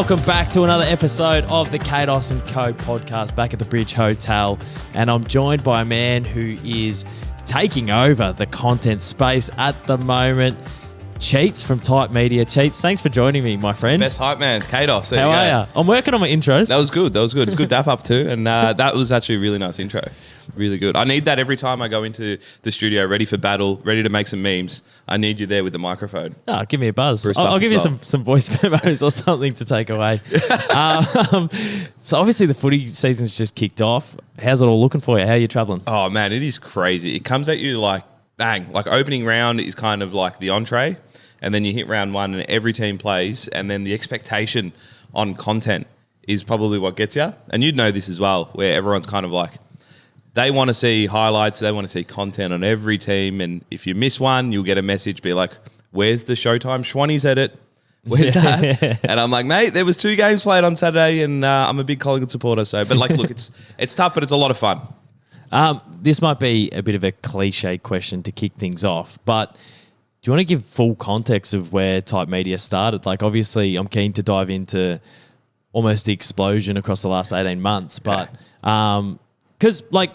welcome back to another episode of the Cados & Co podcast back at the Bridge Hotel. And I'm joined by a man who is taking over the content space at the moment, Cheets from TypeMedia. Cheets, thanks for joining me, my friend. Best hype man, Cados. How are you? I'm working on my intros. That was good. It's a good dap up too. And that was actually a really nice intro. Really good. I need that every time I go into the studio, ready for battle, ready to make some memes. I need you there with the microphone. Oh, give me a buzz. I'll give you some voice memos or something to take away. So obviously the footy season's just kicked off. How's it all looking for you? How are you travelling? Oh man, it is crazy. It comes at you like bang. Like opening round is kind of like the entree, and then you hit round one and every team plays, and then the expectation on content is probably what gets you. And you'd know this as well, where everyone's kind of like, they want to see highlights, they want to see content on every team, and if you miss one, you'll get a message, be like, where's the Showtime Schwannies edit? Where's that? And I'm like, mate, there was 2 games played on Saturday, and I'm a big Collingwood supporter, so, but like, look, it's tough, but it's a lot of fun. This might be a bit of a cliche question to kick things off, but do you want to give full context of where TypeMedia started? Like, obviously, I'm keen to dive into almost the explosion across the last 18 months, but because, like,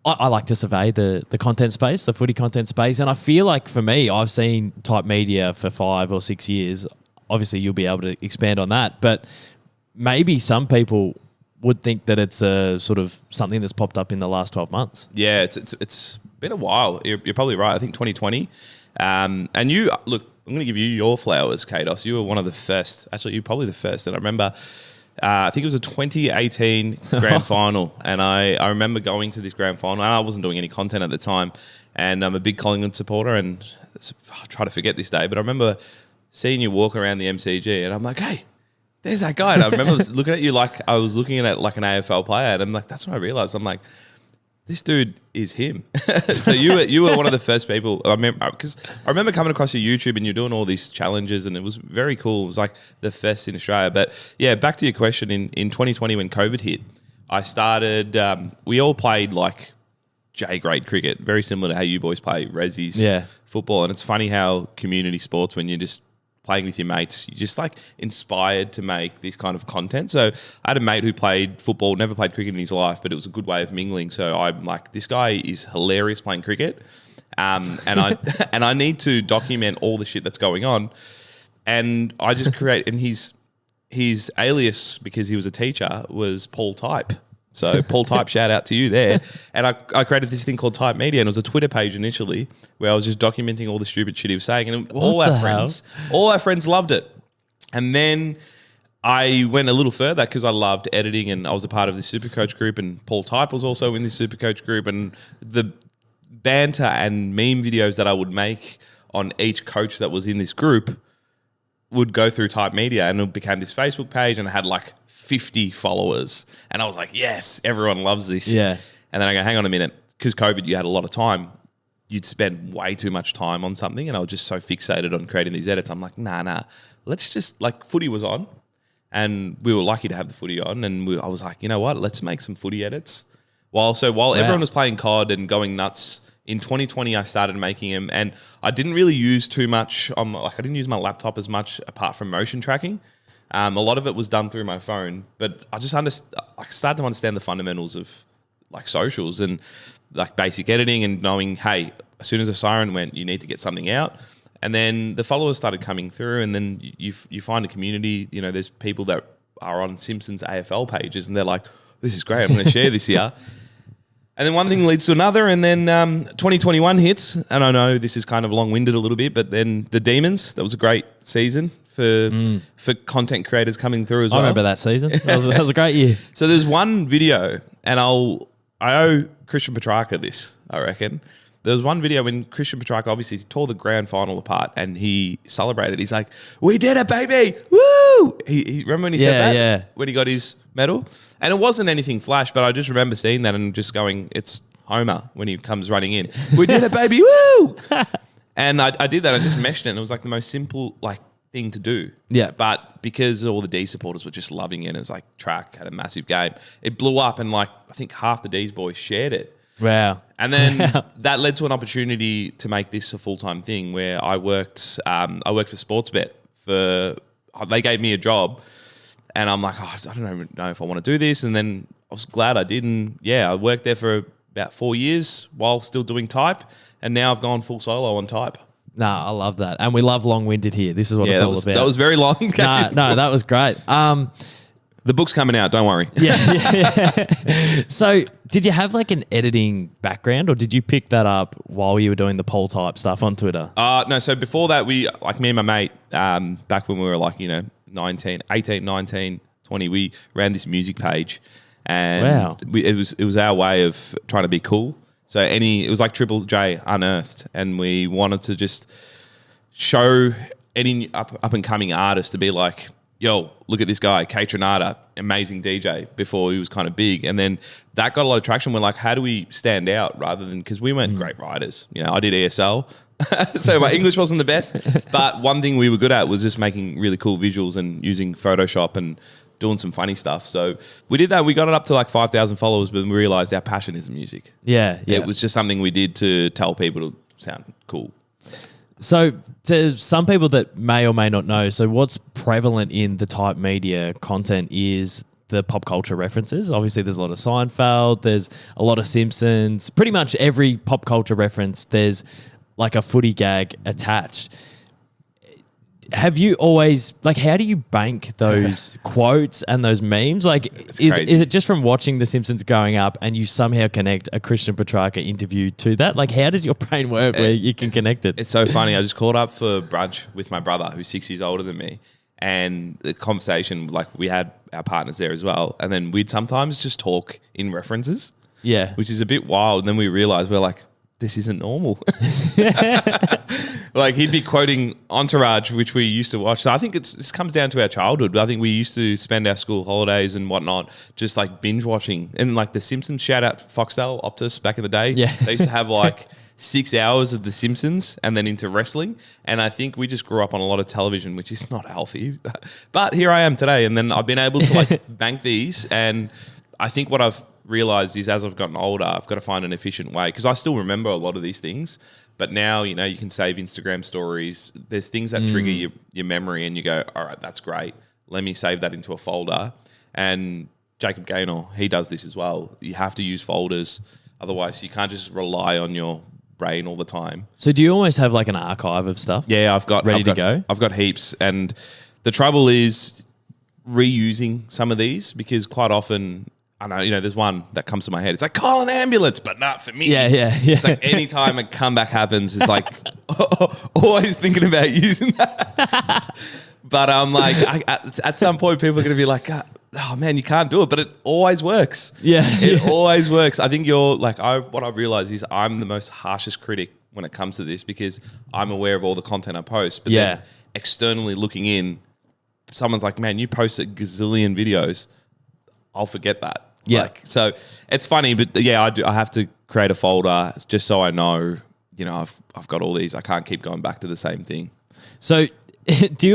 I like to survey the content space, the footy content space, and I feel like for me, I've seen TypeMedia for 5 or 6 years. Obviously, you'll be able to expand on that, but maybe some people would think that it's a sort of something that's popped up in the last 12 months. Yeah, it's been a while. You're probably right. I think 2020. And you, look, I'm going to give you your flowers, Cados. You were one of the first. Actually, you're probably the first. And I remember, I think it was a 2018 grand final. And I remember going to this grand final. And I wasn't doing any content at the time. And I'm a big Collingwood supporter. And I try to forget this day. But I remember seeing you walk around the MCG. And I'm like, hey, there's that guy. And I remember looking at you like I was looking at like an AFL player. And I'm like, that's when I realized. I'm like, this dude is him. So you were one of the first people. I remember coming across your YouTube and you're doing all these challenges, and it was very cool. It was like the first in Australia. But yeah, back to your question. In 2020 when COVID hit, I started. We all played like J grade cricket, very similar to how you boys play Resi's football. And it's funny how community sports, when you're just playing with your mates, you're just like inspired to make this kind of content. So I had a mate who played football, never played cricket in his life, but it was a good way of mingling. So I'm like, this guy is hilarious playing cricket. And I need to document all the shit that's going on. And I just create, and his alias, because he was a teacher, was Paul Type. So Paul Type, shout out to you there. And I created this thing called TypeMedia, and it was a Twitter page initially where I was just documenting all the stupid shit he was saying. And all our friends loved it. And then I went a little further because I loved editing, and I was a part of this Supercoach group, and Paul Type was also in this Supercoach group. And the banter and meme videos that I would make on each coach that was in this group would go through TypeMedia, and it became this Facebook page, and it had like 50 followers. And I was like, yes, everyone loves this. Yeah. And then I go, hang on a minute, because COVID, you had a lot of time. You'd spend way too much time on something, and I was just so fixated on creating these edits. I'm like, nah, let's just, like, footy was on, and we were lucky to have the footy on, and I was like, you know what, let's make some footy edits. While everyone was playing COD and going nuts, in 2020 I started making them, and I didn't really use too much, I didn't use my laptop as much apart from motion tracking. A lot of it was done through my phone, but I just started to understand the fundamentals of like socials and like basic editing, and knowing, hey, as soon as a siren went, you need to get something out. And then the followers started coming through, and then you find a community. You know, there's people that are on Simpsons AFL pages, and they're like, this is great, I'm going to share this here. And then one thing leads to another, and then 2021 hits, and I know this is kind of long-winded a little bit, but then the Demons, that was a great season for content creators coming through as well. I remember that season. That was a great year. So there's one video, and I owe Christian Petrarca this, I reckon. There was one video when Christian Petrarca obviously tore the grand final apart, and he celebrated. He's like, we did it, baby! Woo! He remember when he said that? Yeah. When he got his medal? And it wasn't anything flash, but I just remember seeing that and just going, it's Homer when he comes running in. We did it, baby! Woo! And I did that. I just meshed it, and it was like the most simple thing to do. Yeah. But because all the D supporters were just loving it, it was like track had a massive game. It blew up, and I think half the D's boys shared it. Wow. And then that led to an opportunity to make this a full-time thing where I worked for Sportsbet. They gave me a job And I'm like, I don't even know if I want to do this. And then I was glad I did. And yeah, I worked there for about 4 years while still doing type. And now I've gone full solo on type. Nah, I love that. And we love long-winded here. This is what it's all about. That was very long. No, that was great. The book's coming out, don't worry. Yeah. So did you have like an editing background, or did you pick that up while you were doing the poll type stuff on Twitter? No, so before that, me and my mate, back when we were like, 18, 19, 20, we ran this music page. And wow. It was our way of trying to be cool. So it was like Triple J Unearthed, and we wanted to just show any up and coming artist to be like, yo, look at this guy, K Tronada, amazing DJ before he was kind of big. And then that got a lot of traction. We're like, how do we stand out rather than, because we weren't great writers. I did ESL, so my English wasn't the best. But one thing we were good at was just making really cool visuals and using Photoshop and doing some funny stuff. So we did that. We got it up to like 5,000 followers, but we realized our passion is music. Yeah. It was just something we did to tell people to sound cool. So to some people that may or may not know, so what's prevalent in the type media content is the pop culture references. Obviously, there's a lot of Seinfeld, there's a lot of Simpsons. Pretty much every pop culture reference, there's like a footy gag attached. Have you always, like, how do you bank those quotes and those memes? Like, is it just from watching The Simpsons growing up and you somehow connect a Christian Petrarca interview to that? Like, how does your brain work where you can connect it? It's so funny. I just called up for brunch with my brother, who's 6 years older than me. And the conversation, like, we had our partners there as well. And then we'd sometimes just talk in references. Yeah. Which is a bit wild. And then we realized we're like, this isn't normal. Like, he'd be quoting Entourage, which we used to watch. So I think this comes down to our childhood. I think we used to spend our school holidays and whatnot just like binge watching. And like The Simpsons, shout out Foxtel, Optus back in the day. Yeah. They used to have like 6 hours of The Simpsons and then into wrestling. And I think we just grew up on a lot of television, which is not healthy. But here I am today. And then I've been able to like bank these. And I think what I've realized is as I've gotten older, I've got to find an efficient way, because I still remember a lot of these things. But now, you can save Instagram stories. There's things that trigger your memory and you go, all right, that's great. Let me save that into a folder. And Jacob Gaynor, he does this as well. You have to use folders. Otherwise, you can't just rely on your brain all the time. So do you almost have like an archive of stuff? Yeah, I've got ready to go. I've got heaps. And the trouble is reusing some of these, because quite often, I know, there's one that comes to my head. It's like, call an ambulance, but not for me. Yeah. It's like anytime a comeback happens, it's like always thinking about using that. But I'm like, at some point, people are going to be like, oh man, you can't do it, but it always works. Yeah. It always works. I think what I've realized is I'm the most harshest critic when it comes to this, because I'm aware of all the content I post. But then externally looking in, someone's like, man, you post a gazillion videos. I'll forget that. Yeah. So it's funny, but yeah, I have to create a folder just so I know, I've got all these. I can't keep going back to the same thing. So do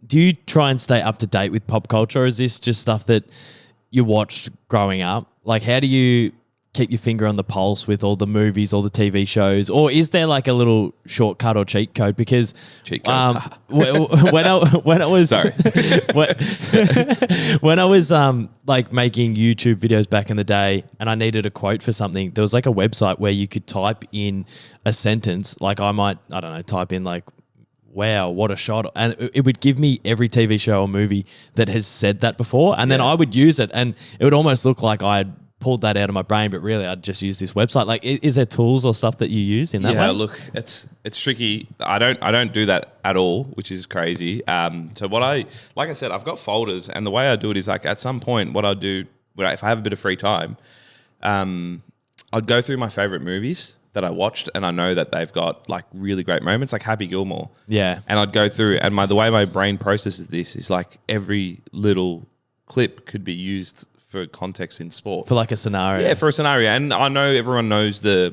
you try and stay up to date with pop culture, or is this just stuff that you watched growing up? Like, how do you keep your finger on the pulse with all the movies, all the TV shows? Or is there like a little shortcut or cheat code? Because cheat code. when I was sorry. when I was like making YouTube videos back in the day and I needed a quote for something, there was like a website where you could type in a sentence. Like I don't know, type in like, wow, what a shot. And it would give me every TV show or movie that has said that before. And then I would use it and it would almost look like I had pulled that out of my brain, but really I'd just use this website. Like, is there tools or stuff that you use in that way? Yeah, look, it's tricky. I don't do that at all, which is crazy. So like I said, I've got folders, and the way I do it is like at some point, what I'll do if I have a bit of free time, I'd go through my favorite movies that I watched, and I know that they've got like really great moments, like Happy Gilmore. Yeah, and I'd go through, and the way my brain processes this is like every little clip could be used for context in sport. For like a scenario. Yeah, for a scenario. And I know everyone knows I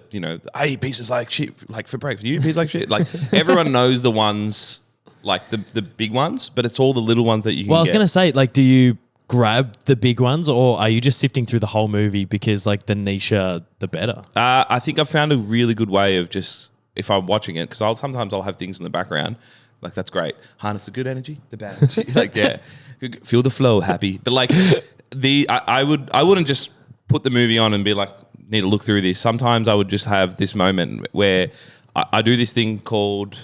eat pieces like shit, like for breakfast. You eat pieces like shit. Like everyone knows the ones, like the big ones, but it's all the little ones that you can Well, I was going to say, like, do you grab the big ones, or are you just sifting through the whole movie because like the nicher, the better? I think I've found a really good way of just, if I'm watching it, because sometimes I'll have things in the background, Like, that's great. Harness the good energy, the bad energy. Like, yeah, feel the flow, happy. But like I wouldn't just put the movie on and be like, need to look through this. Sometimes I would just have this moment where I do this thing called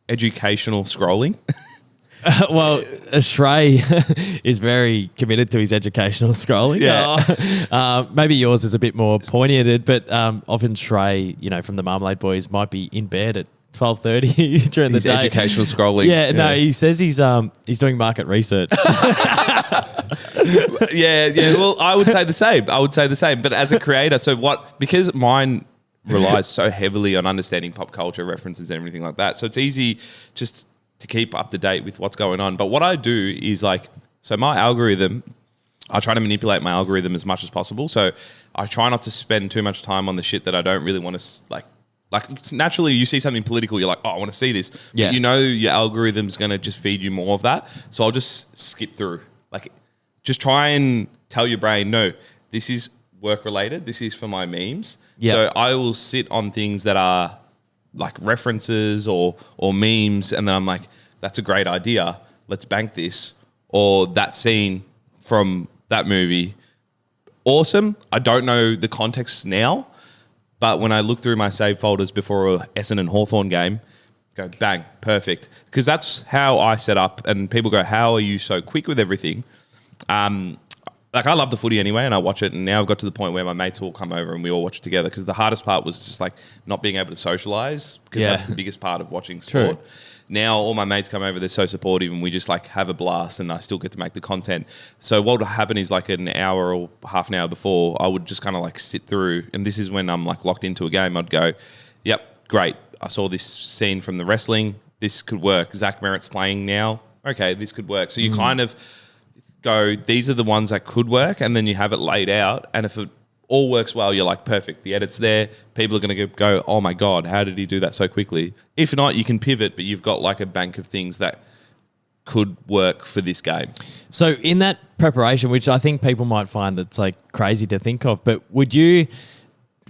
educational scrolling. Well, Shrey is very committed to his educational scrolling. Yeah. Maybe yours is a bit more pointed, but often Shrey, from the Marmalade Boys, might be in bed at 12:30 during the day. Educational scrolling. Yeah, no, he says he's doing market research. Yeah. Well, I would say the same. But as a creator, because mine relies so heavily on understanding pop culture references and everything like that, so it's easy just to keep up to date with what's going on. But what I do is my algorithm, I try to manipulate my algorithm as much as possible. So I try not to spend too much time on the shit that I don't really want to like naturally you see something political, you're like, oh, I want to see this. Yeah. But your algorithm's going to just feed you more of that. So I'll just skip through. Like, just try and tell your brain, no, this is work related. This is for my memes. Yeah. So I will sit on things that are like references or memes, and then I'm like, that's a great idea. Let's bank this. Or that scene from that movie, awesome. I don't know the context now, but when I look through my save folders before a Essendon Hawthorn game, go bang, perfect. Because that's how I set up, and people go, how are you so quick with everything? I love the footy anyway, and I watch it, and now I've got to the point where my mates all come over and we all watch it together, because the hardest part was just like not being able to socialise, because that's the biggest part of watching sport. True. Now all my mates come over, they're so supportive, and we just like have a blast, and I still get to make the content. So what would happen is like an hour or half an hour before, I would just kind of like sit through, and this is when I'm like locked into a game. I'd go, yep, great. I saw this scene from the wrestling. This could work. Zach Merritt's playing now. Okay, this could work. So you kind of go, these are the ones that could work, and then you have it laid out, and if it all works well, you're like, perfect, the edit's there, people are going to go, oh my God, how did he do that so quickly? If not, you can pivot, but you've got like a bank of things that could work for this game. So in that preparation, which I think people might find that's like crazy to think of, but would you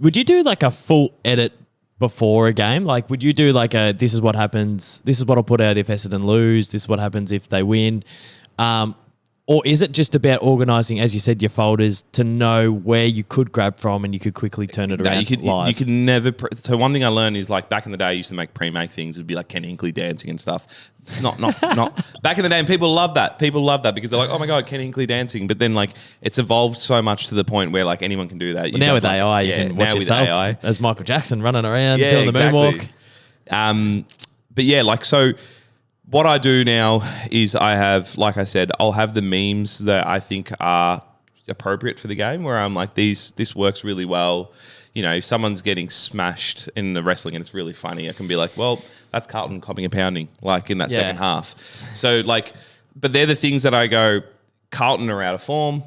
do like a full edit before a game? Like, would you do like this is what happens, this is what I'll put out if Essendon lose, this is what happens if they win? Or is it just about organising, as you said, your folders to know where you could grab from and you could quickly turn it around live? You could never... So one thing I learned is like back in the day, I used to make pre-make things. It would be like Ken Hinkley dancing and stuff. It's not back in the day, and people love that. People love that because they're like, oh my God, Ken Hinkley dancing. But then like it's evolved so much to the point where like anyone can do that. Now with AI, you can watch yourself as Michael Jackson running around doing the moonwalk. But yeah, like so... What I do now is I have, like I said, I'll have the memes that I think are appropriate for the game, where I'm like, this works really well. If someone's getting smashed in the wrestling and it's really funny, I can be like, well, that's Carlton copping a pounding, like in that second half. So like, but they're the things that I go, Carlton are out of form.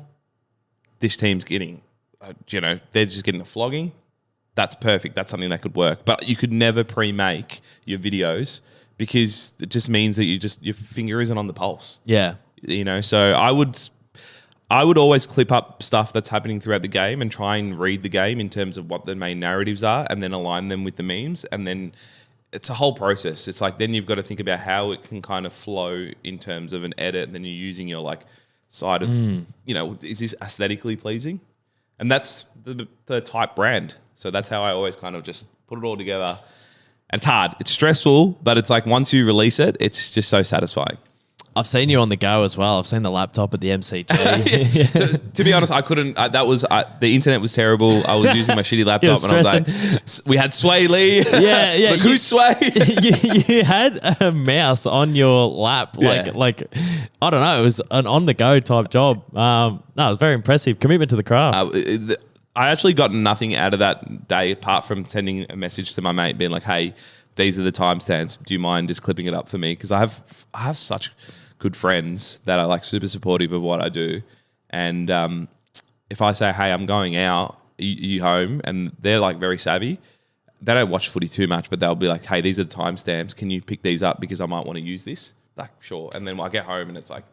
This team's getting, they're just getting a flogging. That's perfect. That's something that could work. But you could never pre-make your videos, because it just means that your finger isn't on the pulse. Yeah. So I would always clip up stuff that's happening throughout the game and try and read the game in terms of what the main narratives are, and then align them with the memes. And then it's a whole process. It's like, then you've got to think about how it can kind of flow in terms of an edit, and then you're using your like side of, is this aesthetically pleasing? And that's the type brand. So that's how I always kind of just put it all together. And it's hard. It's stressful, but it's like once you release it, it's just so satisfying. I've seen you on the go as well. I've seen the laptop at the MCG. So, to be honest, I couldn't. The internet was terrible. I was using my shitty laptop, and I was like, we had Sway Lee. Yeah. Look, who's Sway? you had a mouse on your lap, like I don't know. It was an on the go type job. No, it was very impressive. Commitment to the craft. I actually got nothing out of that day apart from sending a message to my mate being like, hey, these are the timestamps. Do you mind just clipping it up for me? Because I have such good friends that are like super supportive of what I do. And if I say, hey, I'm going out, you home? And they're like very savvy. They don't watch footy too much, but they'll be like, hey, these are the timestamps. Can you pick these up because I might want to use this? Like, sure. And then I get home and it's like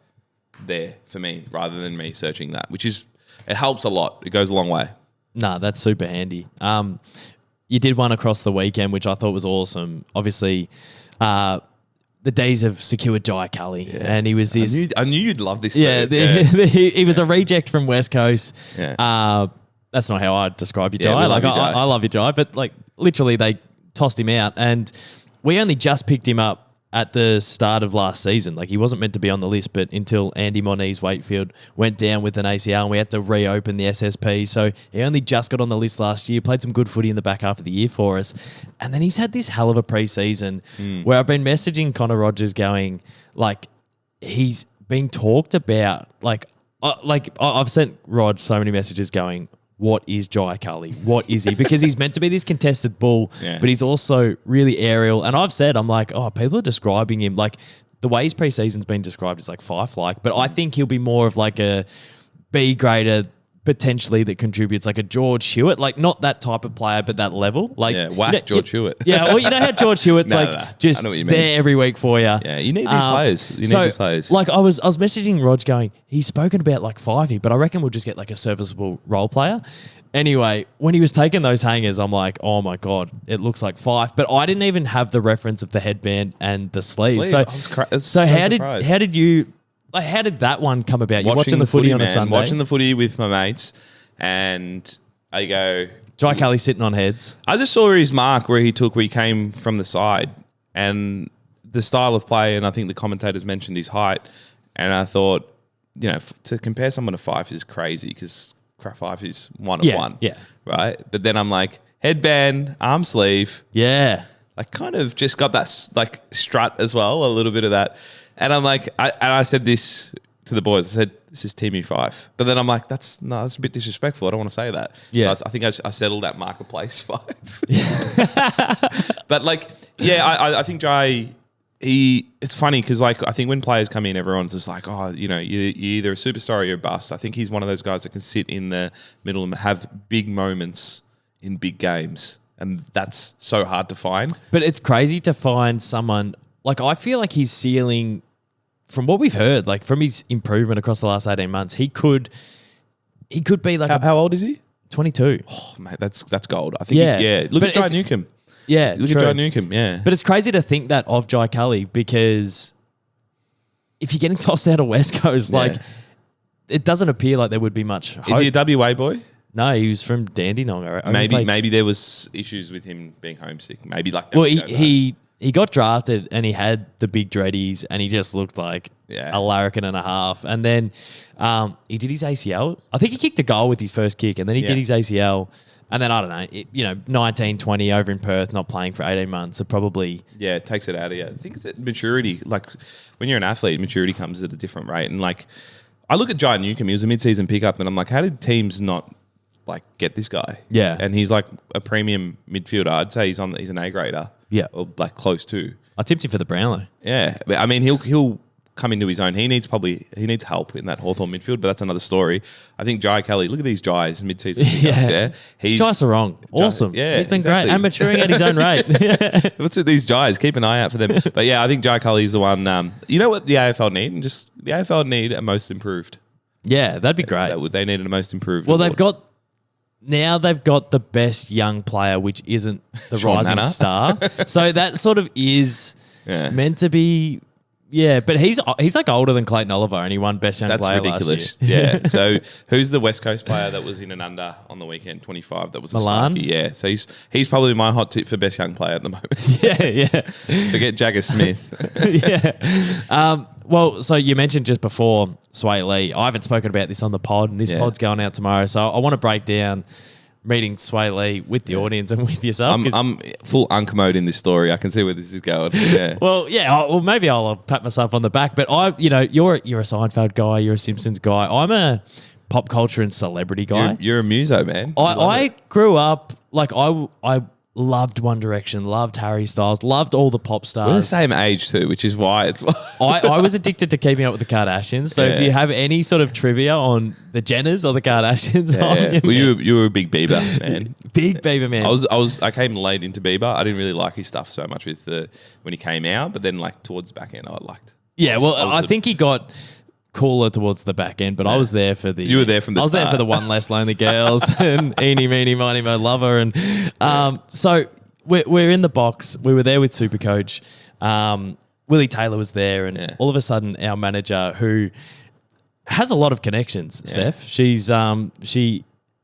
there for me rather than me searching that, it helps a lot. It goes a long way. No, that's super handy. You did one across the weekend, which I thought was awesome. Obviously, the days of secure Jai Cully, and he was this. I knew you'd love this. Yeah, he was a reject from West Coast. Yeah. That's not how I describe you, Jai. we love Like you, Jai. I love you, Jai, but like literally they tossed him out, and we only just picked him up at the start of last season. Like he wasn't meant to be on the list, but until Andy Moniz Wakefield went down with an ACL and we had to reopen the SSP. So he only just got on the list last year, played some good footy in the back half of the year for us. And then he's had this hell of a preseason where I've been messaging Connor Rogers going, like, he's being talked about. I've sent Rod so many messages going, what is Jai Cully? What is he? Because he's meant to be this contested bull, but he's also really aerial. And I've said, I'm like, people are describing him like the way his preseason's been described is like Fife-like, but I think he'll be more of like a B grader potentially that contributes, like a George Hewitt, like not that type of player, but that level. Like George Hewitt. Yeah, well, you know how George Hewitt's just there every week for you. Yeah, you need these players. You need these players. Like I was messaging Rog going, he's spoken about like Fifey, but I reckon we'll just get like a serviceable role player. Anyway, when he was taking those hangers, I'm like, oh my God, it looks like Fife. But I didn't even have the reference of the headband and the sleeves. So how did that one come about? You're watching the footy on a Sunday? Watching the footy with my mates, and I go... Jai Cully sitting on heads. I just saw his mark where he came from the side, and the style of play, and I think the commentators mentioned his height, and I thought, to compare someone to Fife is crazy because Fife is one of one. Yeah. Right? But then I'm like, headband, arm sleeve. Yeah. Like kind of just got that like strut as well, a little bit of that. And I'm like, I said this to the boys. I said, this is Teamy Fife. But then I'm like, that's a bit disrespectful. I don't want to say that. Yeah. So I think I settled that marketplace Fife. But like, I think Jai, it's funny because like, I think when players come in, everyone's just like, you're either a superstar or you're a bust. I think he's one of those guys that can sit in the middle and have big moments in big games. And that's so hard to find. But it's crazy to find someone, like I feel like his ceiling, from what we've heard, like from his improvement across the last 18 months, he could be like... How old is he? 22. Oh, mate, that's gold. I think Look at Jai Newcomb. Yeah, Look at Jai Newcomb, yeah. But it's crazy to think that of Jai Cully because if you're getting tossed out of West Coast, like it doesn't appear like there would be much hope. Is he a WA boy? No, he was from Dandenong. Maybe there was issues with him being homesick. Maybe like that. Well, he got drafted and he had the big dreadies and he just looked like a larrikin and a half. And then he did his ACL. I think he kicked a goal with his first kick and then he did his ACL. And then, I don't know, 19, 20 over in Perth, not playing for 18 months, it probably... Yeah, it takes it out of you. I think that maturity, like when you're an athlete, maturity comes at a different rate. And like, I look at Jai Newcomb, he was a mid-season pickup and I'm like, how did teams not like get this guy? Yeah. And he's like a premium midfielder. I'd say he's an A-grader. Yeah. Or like close to. I tipped him for the Brownlow. Yeah. But I mean, he'll come into his own. He needs help in that Hawthorn midfield, but that's another story. I think Jai Cully, look at these Jais mid-season pickups, Jai Sarong, awesome. Yeah, he's been great and maturing at his own rate. What's with these Jais? Keep an eye out for them. But yeah, I think Jai Cully is the one. You know what the AFL need? The AFL need a most improved. Yeah, that'd be great. They need a most improved. Well, award. they've got the best young player, which isn't the rising star. So that sort of is meant to be. Yeah, but he's like older than Clayton Oliver and he won best young player ridiculous. last year. Yeah. So who's the West Coast player that was in and under on the weekend? 25. That was Milan. Yeah. So he's probably my hot tip for best young player at the moment. Yeah. Forget Jagger Smith. Yeah. Well, so you mentioned just before Sway Lee. I haven't spoken about this on the pod, and this pod's going out tomorrow. So I want to break down meeting Sway Lee with the audience and with yourself. I'm full unk mode in this story. I can see where this is going. Yeah. Well, maybe I'll pat myself on the back. But you're a Seinfeld guy. You're a Simpsons guy. I'm a pop culture and celebrity guy. You're a muso, man. I grew up like I loved One Direction, loved Harry Styles, loved all the pop stars. We're the same age too, which is why it's... I was addicted to keeping up with the Kardashians. So if you have any sort of trivia on the Jenners or the Kardashians... Well, you were a big Bieber man. Big Bieber man. I came late into Bieber. I didn't really like his stuff so much when he came out, but then like towards the back end I liked. Yeah, I think he got cooler towards the back end, but I was there for the... You were there from the start. I was there for the One Less Lonely Girls and Eeny, Meeny, Miny, Mo Lover. And so we're in the box. We were there with Supercoach. Willie Taylor was there, and all of a sudden, our manager, who has a lot of connections, Steph, she's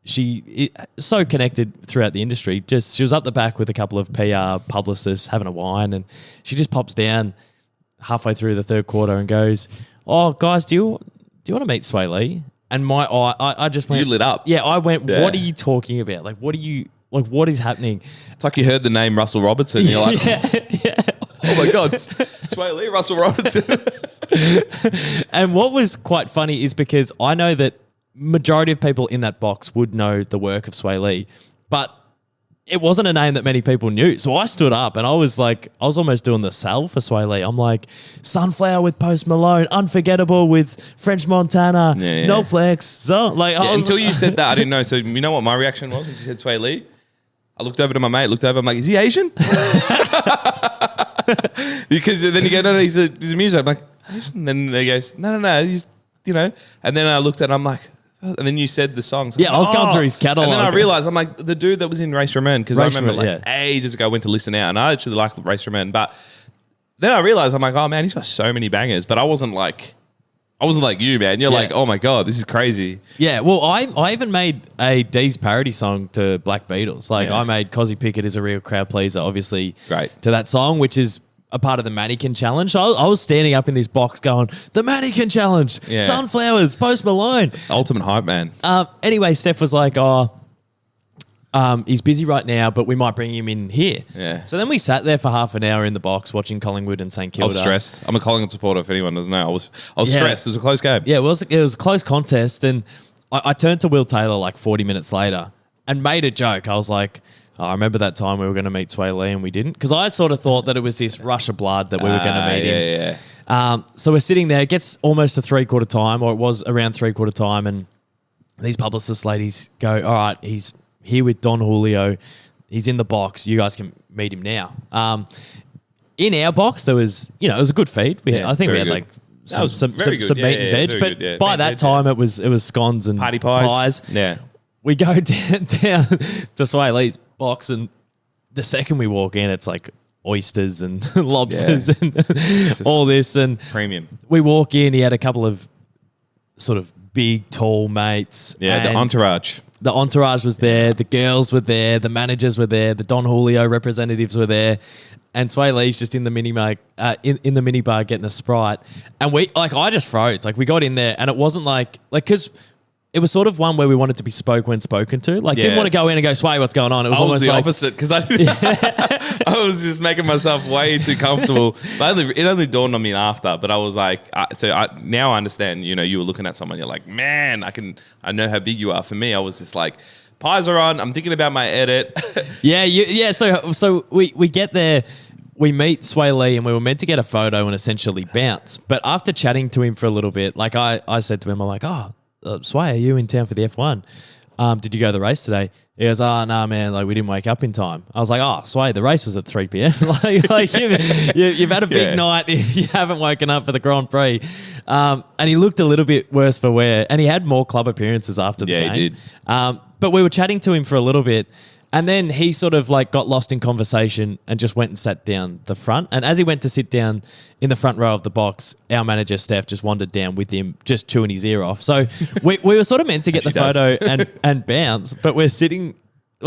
she so connected throughout the industry. She was up the back with a couple of PR publicists having a wine, and she just pops down halfway through the third quarter and goes, "Oh, guys, do you want to meet Sway Lee?" And I just went. You lit up. Yeah, I went. Yeah. What are you talking about? Like, what is happening? It's like you heard the name Russell Robertson. You're like, oh my God, Sway Lee, Russell Robertson. And what was quite funny is because I know that majority of people in that box would know the work of Sway Lee, but it wasn't a name that many people knew. So I stood up and I was almost doing the sell for Sway Lee. I'm like, Sunflower with Post Malone, Unforgettable with French Montana, No Flex. So until you said that, I didn't know. So you know what my reaction was when she said Sway Lee? I looked over to my mate, I'm like, is he Asian? Because then you go, no, he's a music. I'm like, Asian? And then he goes, no, he's, and then I looked at him, I'm like, and then you said the songs. Yeah, I was going through his catalog. And then I realized, I'm like, the dude that was in Race Remain, because I remember ages ago I went to listen out, and I actually like Race Remain. But then I realized, I'm like, oh man, he's got so many bangers. But I wasn't like you, man. You're like, oh my God, this is crazy. Yeah, well, I even made a Dee's parody song to Black Beatles. I made Cozzy Pickett is a real crowd pleaser, obviously, to that song, which is a part of the Mannequin Challenge. So I was standing up in this box going, the Mannequin Challenge, Sunflowers, Post Malone. Ultimate hype, man. Anyway, Steph was like, he's busy right now, but we might bring him in here. Yeah. So then we sat there for half an hour in the box watching Collingwood and St Kilda. I was stressed. I'm a Collingwood supporter, if anyone doesn't know. I was stressed. It was a close game. Yeah, it was a close contest. And I turned to Will Taylor like 40 minutes later and made a joke. I was like, I remember that time we were going to meet Sway Lee and we didn't. Because I sort of thought that it was this rush of blood that we were going to meet him. Yeah. So we're sitting there. It gets almost to three-quarter time, or it was around three-quarter time, and these publicist ladies go, all right, he's here with Don Julio. He's in the box. You guys can meet him now. In our box, there was, it was a good feed. I think we had like some meat and veg. But by that time, it was scones and party pies. Yeah. We go down to Sway Lee's box, and the second we walk in, it's like oysters and lobsters and all this. And premium. We walk in, he had a couple of sort of big, tall mates. Yeah, the entourage. The entourage was there, the girls were there, the managers were there, the Don Julio representatives were there, and Sway Lee's just in the mini bar getting a Sprite. And I just froze. We got in there, and it wasn't because it was sort of one where we wanted to be spoken to. Didn't want to go in and go, Sway, what's going on? It was almost the opposite, because I was just making myself way too comfortable. But it only dawned on me after, but I was like, now I understand, you were looking at someone, you're like, man, I know how big you are. For me, I was just like, pies are on, I'm thinking about my edit. So we get there, we meet Sway Lee, and we were meant to get a photo and essentially bounce. But after chatting to him for a little bit, I said to him, I'm like, Sway, are you in town for the F1? Did you go to the race today? He goes, no, man, we didn't wake up in time. I was like, Sway, the race was at 3 p.m. You've had a big night if you haven't woken up for the Grand Prix. And he looked a little bit worse for wear, and he had more club appearances after the game. Yeah, he did. But we were chatting to him for a little bit, and then he sort of got lost in conversation and just went and sat down the front. And as he went to sit down in the front row of the box, our manager, Steph, just wandered down with him, just chewing his ear off. So we were sort of meant to get the photo and bounce, but we're sitting,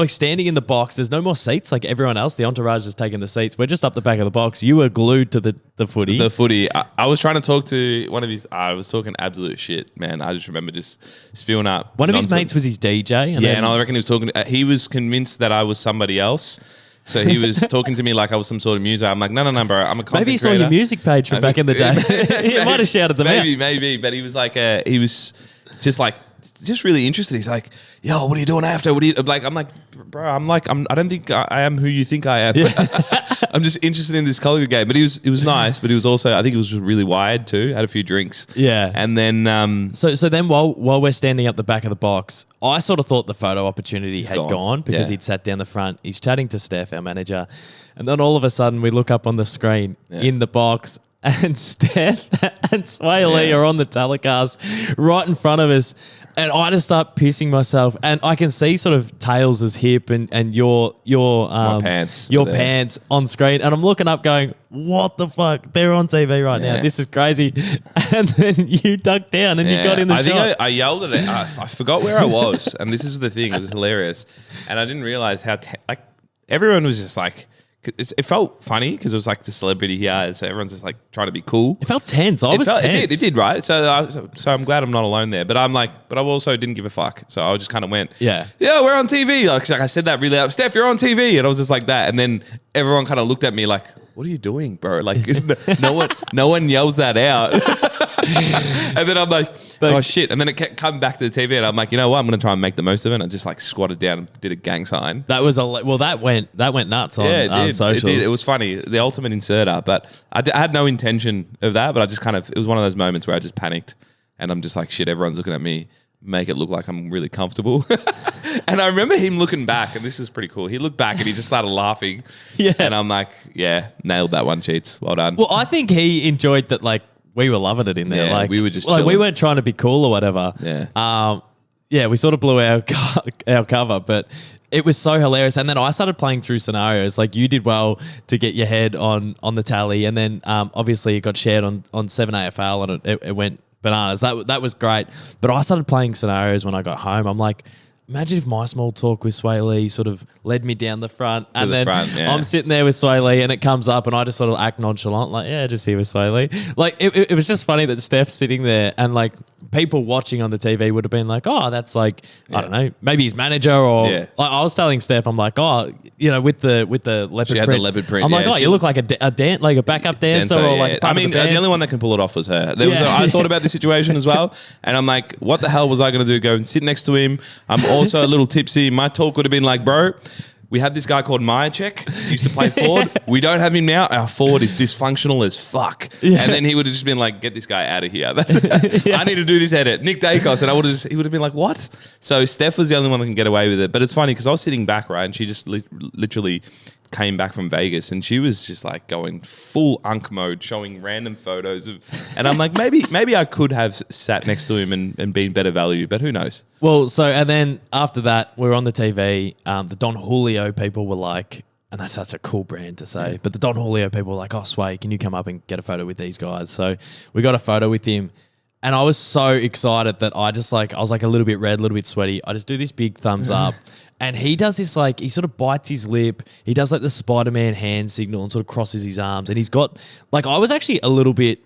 standing in the box. There's no more seats like everyone else. The entourage has taken the seats. We're just up the back of the box. You were glued to the footy. The footy. I was trying to talk to one of his... I was talking absolute shit, man. I just remember just spewing up One nonsense. of his mates was his DJ. And I reckon he was talking... he was convinced that I was somebody else. So he was talking to me like I was some sort of music. I'm like, no, bro. I'm a content Maybe he saw creator. your music page from back in the day. He might have shouted them out. Maybe. But he was like... he was just really interested. He's like, yo, what are you doing after? What do you like? I'm like, bro, I don't think I am who you think I am. I'm just interested in this Collingwood game. But it was nice, but he was also, I think he was just really wired too. Had a few drinks. Yeah. And then So then while we're standing up the back of the box, I sort of thought the photo opportunity had gone because he'd sat down the front. He's chatting to Steph, our manager, and then all of a sudden we look up on the screen in the box, and Steph and Sway Lee are on the telecast right in front of us. And I just start pissing myself, and I can see sort of Tails' hip and your pants on screen, and I'm looking up going, what the fuck? They're on TV right now. This is crazy. And then you ducked down and you got in the shot. I think I yelled at it. I forgot where I was, and this is the thing. It was hilarious, and I didn't realize how everyone was just like. It felt funny because it was like the celebrity here, so everyone's just like trying to be cool. It felt tense. I was tense. It did, right? So I'm glad I'm not alone there. But I also didn't give a fuck. So I just kind of went, yeah, we're on TV. Like I said that really loud. Steph, you're on TV, and I was just like that. And then everyone kind of looked at me like, what are you doing, bro? Like no one yells that out. And then I'm like, oh shit. And then it kept coming back to the TV, and I'm like, you know what? I'm going to try and make the most of it. And I just like squatted down and did a gang sign. That was that went nuts on socials. It did. It was funny. The ultimate inserter. But I had no intention of that, but I just it was one of those moments where I just panicked, and I'm just like, shit, everyone's looking at me. Make it look like I'm really comfortable. And I remember him looking back, and this is pretty cool. He looked back and he just started laughing. Yeah. And I'm like, yeah, nailed that one, Cheets. Well done. Well, I think he enjoyed that, like, we were loving it in there. Yeah, like we were just like we weren't trying to be cool or whatever. Yeah. We sort of blew our cover, but it was so hilarious. And then I started playing through scenarios. Like, you did well to get your head on the tally, and then obviously it got shared on 7 AFL, and it went bananas. That was great. But I started playing scenarios when I got home. I'm like, imagine if my small talk with Sway Lee sort of led me down the front, and then I'm sitting there with Sway Lee, and it comes up, and I just sort of act nonchalant, like, yeah, just here with Sway Lee. Like, it was just funny that Steph's sitting there, and like people watching on the TV would have been like, oh, that's like, I don't know, maybe his manager, or like, I was telling Steph, I'm like, oh, you know, with the leopard she print. Had the leopard print. I'm like, oh, you look like a backup dancer, or like. I mean, the only one that can pull it off was her. I thought about this situation as well, and I'm like, what the hell was I going to do? Go and sit next to him. I'm also a little tipsy. My talk would have been like, bro, we had this guy called Myercheck, used to play forward. We don't have him now. Our forward is dysfunctional as fuck. Yeah. And then he would have just been like, get this guy out of here. I need to do this edit. Nick Dacos. And he would have been like, what? So Steph was the only one that can get away with it. But it's funny because I was sitting back, right? And she just literally came back from Vegas, and she was just like going full unk mode, showing random photos of, and I'm like, maybe I could have sat next to him and been better value, but who knows? Well, so, and then after that, we were on the TV. The Don Julio people were like, and that's such a cool brand to say, but the Don Julio people were like, oh, Sway, can you come up and get a photo with these guys? So we got a photo with him. And I was so excited that I was like a little bit red, a little bit sweaty. I just do this big thumbs up. And he does this, like, he sort of bites his lip. He does like the Spider-Man hand signal and sort of crosses his arms. And he's got, like, I was actually a little bit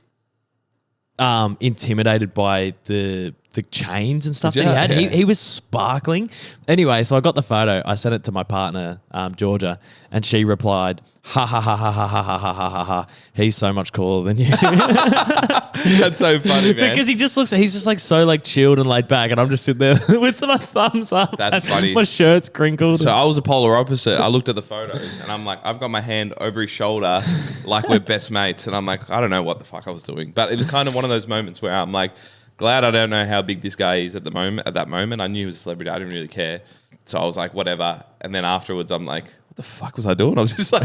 intimidated by the chains and stuff that he had. Yeah. He was sparkling. Anyway, so I got the photo. I sent it to my partner, Georgia, and she replied, ha, ha, ha, ha, ha, ha, ha, ha, ha, ha. He's so much cooler than you. That's so funny, man. Because he's just like so like chilled and laid back, and I'm just sitting there with my thumbs up. That's funny. My shirt's crinkled. So I was a polar opposite. I looked at the photos, and I'm like, I've got my hand over his shoulder like we're best mates. And I'm like, I don't know what the fuck I was doing. But it was kind of one of those moments where I'm like, glad I don't know how big this guy is at that moment. I knew he was a celebrity. I didn't really care. So I was like, whatever. And then afterwards, I'm like, what the fuck was I doing? I was just like,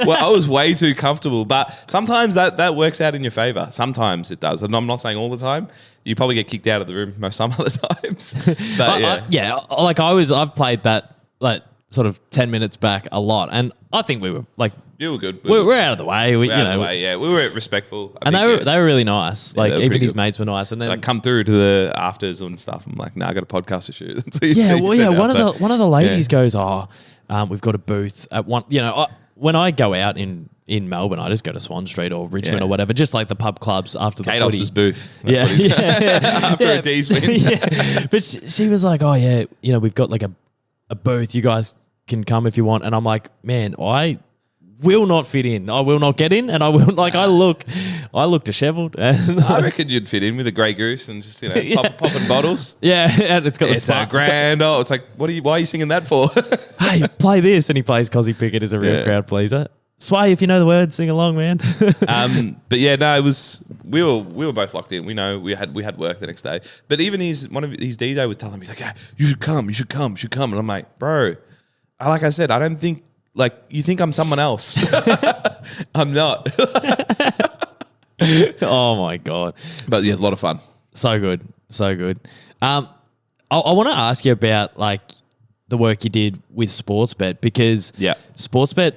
I was way too comfortable. But sometimes that works out in your favor. Sometimes it does. And I'm not saying all the time. You probably get kicked out of the room some other times. But like I've played that like sort of 10 minutes back a lot. And I think we were like, you were good. We're out of the way. We were respectful. And they were really nice. Like even his mates were nice. And then like come through to the afters and stuff. I'm like, nah, I got a podcast to shoot. One of the ladies goes, we've got a booth at one. You know, when I go out in Melbourne, I just go to Swan Street or Richmond or whatever, just like the pub clubs after the footy. Cados' booth. After a D's win. But she was like, oh yeah, you know, we've got like a booth. You guys can come if you want. And I'm like, man, I will not fit in. I will not get in, and I will I look dishevelled. And I reckon you'd fit in with a grey goose and just popping bottles. Yeah, and it's got it's a grand. Oh, it's like, why are you singing that for? Hey, play this, and he plays Cozzy Pickett as a real crowd pleaser. Sway, if you know the words, sing along, man. But yeah, no, it was we were both locked in. We know we had work the next day. But even one of his DJ was telling me like, yeah, you should come, and I'm like, bro, like I said, I don't think. Like, you think I'm someone else. I'm not. Oh my God. But yeah, it's a lot of fun. So good. So good. I want to ask you about like the work you did with Sportsbet, because Sportsbet,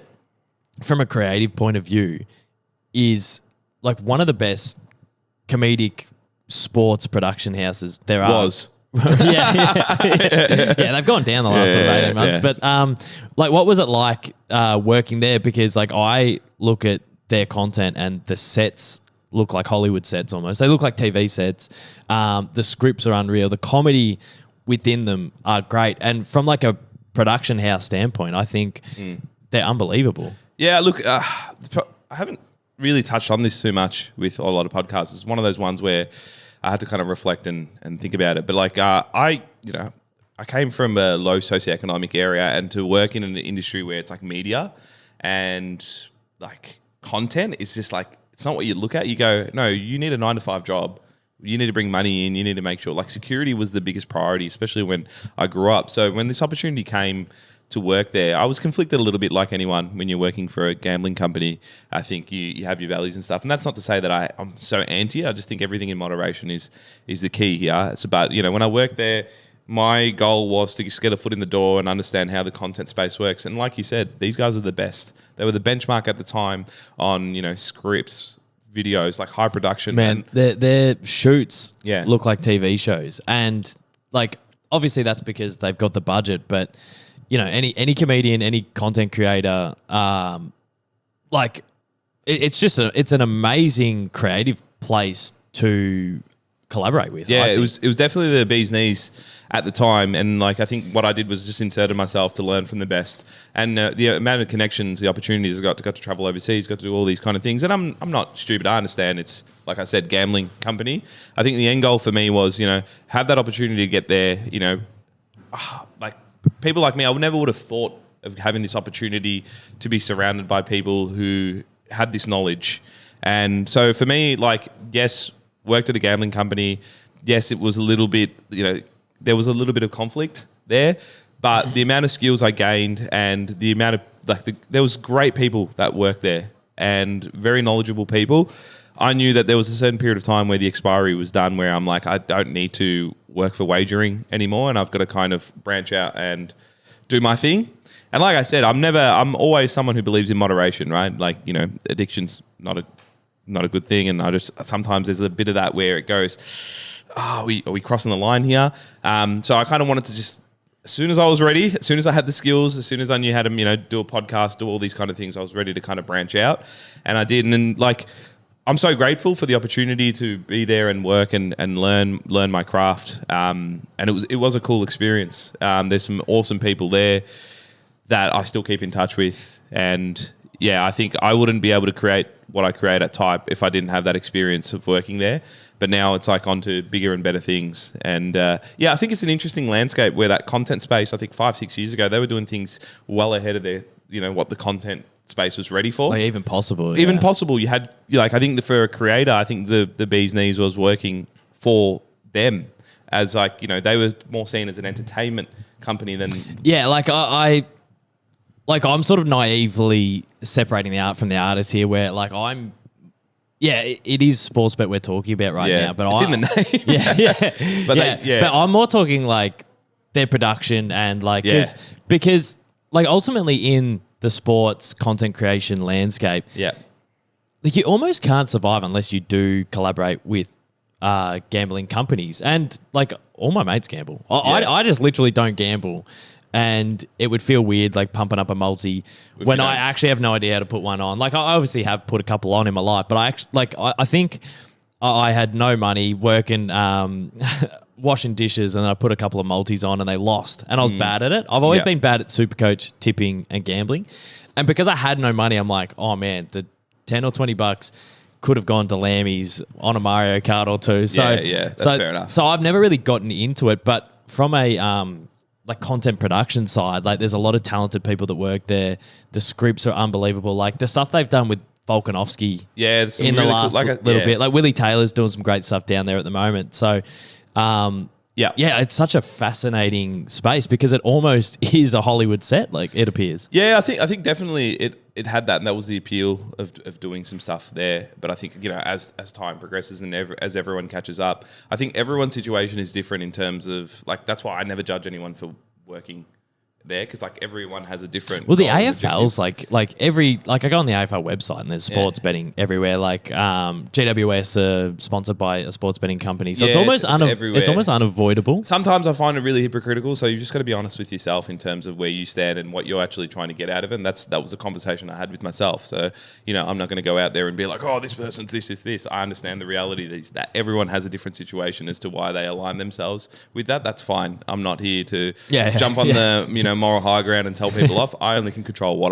from a creative point of view, is like one of the best comedic sports production houses there are. Yeah, they've gone down the last 18 months. Yeah. But like, what was it like working there? Because like I look at their content and the sets look like Hollywood sets almost. They look like TV sets. The scripts are unreal. The comedy within them are great. And from like a production house standpoint, I think they're unbelievable. Yeah, look, I haven't really touched on this too much with a lot of podcasts. It's one of those ones where I had to kind of reflect and think about it. But like I came from a low socioeconomic area, and to work in an industry where it's like media and like content is just like, it's not what you look at. You go, no, you need a 9-to-5 job. You need to bring money in. You need to make sure, like, security was the biggest priority, especially when I grew up. So when this opportunity came to work there, I was conflicted a little bit, like anyone when you're working for a gambling company. I think you have your values and stuff. And that's not to say that I'm so anti. I just think everything in moderation is the key here. It's about, when I worked there, my goal was to just get a foot in the door and understand how the content space works. And like you said, these guys are the best. They were the benchmark at the time on, scripts, videos, like high production. Man, their shoots look like TV shows. And like, obviously that's because they've got the budget, but any comedian, any content creator, like it's an amazing creative place to collaborate with. Yeah, it was definitely the bee's knees at the time, and like I think what I did was just inserted myself to learn from the best, and the amount of connections, the opportunities I got to travel overseas, got to do all these kind of things. And I'm not stupid. I understand it's, like I said, gambling company. I think the end goal for me was have that opportunity to get there. Like people like me, I never would have thought of having this opportunity to be surrounded by people who had this knowledge. And so for me, like, yes, worked at a gambling company. Yes, it was a little bit, there was a little bit of conflict there, but the amount of skills I gained and the amount of, there was great people that worked there and very knowledgeable people. I knew that there was a certain period of time where the expiry was done, where I'm like, I don't need to work for wagering anymore, and I've got to kind of branch out and do my thing. And like I said, I'm always someone who believes in moderation, right? Like, addiction's not a good thing, and I just, sometimes there's a bit of that where it goes, are we crossing the line here? So I kind of wanted to just, as soon as I was ready, as soon as I had the skills, as soon as I knew how to do a podcast, do all these kind of things, I was ready to kind of branch out, and I did. And like, I'm so grateful for the opportunity to be there and work and learn my craft. And it was a cool experience. There's some awesome people there that I still keep in touch with, and yeah, I think I wouldn't be able to create what I create at Type if I didn't have that experience of working there. But now it's like on to bigger and better things. And I think it's an interesting landscape where that content space, I think 5-6 years ago, they were doing things well ahead of their, what the content space was ready for. Like even possible. Even possible. You had, I think for a creator, I think the bee's knees was working for them as like, they were more seen as an entertainment company than... Yeah, like I'm sort of naively separating the art from the artist here, where like it is Sportsbet we're talking about right now, but it's in the name. But I'm more talking like their production and like because like ultimately in the sports content creation landscape, like you almost can't survive unless you do collaborate with gambling companies, and like all my mates gamble. I just literally don't gamble. And it would feel weird, like pumping up a multi when I actually have no idea how to put one on. Like I obviously have put a couple on in my life, but I think I had no money working, washing dishes, and then I put a couple of multis on and they lost, and I was bad at it. I've always been bad at Supercoach, tipping, and gambling, and because I had no money, I'm like, oh man, the $10 or $20 could have gone to Lammy's on a Mario Kart or two. So that's fair enough. So I've never really gotten into it, but from a like content production side, like there's a lot of talented people that work there. The scripts are unbelievable. Like the stuff they've done with Volkanovski in the last little bit. Like Willie Taylor's doing some great stuff down there at the moment. So, Yeah, it's such a fascinating space because it almost is a Hollywood set, like it appears. Yeah, I think definitely it had that, and that was the appeal of doing some stuff there. But I think, you know, as time progresses and as everyone catches up, I think everyone's situation is different in terms of, like, that's why I never judge anyone for working there, because like everyone has a different. Well, the AFL's like I go on the AFL website and there's sports betting everywhere. Like GWS are sponsored by a sports betting company, so it's almost it's almost unavoidable. Sometimes I find it really hypocritical. So you just got to be honest with yourself in terms of where you stand and what you're actually trying to get out of it. And that was a conversation I had with myself. So, you know, I'm not going to go out there and be like, oh, this person's this. I understand the reality that everyone has a different situation as to why they align themselves with that. That's fine. I'm not here to jump on the, you know, moral high ground and tell people off. I only can control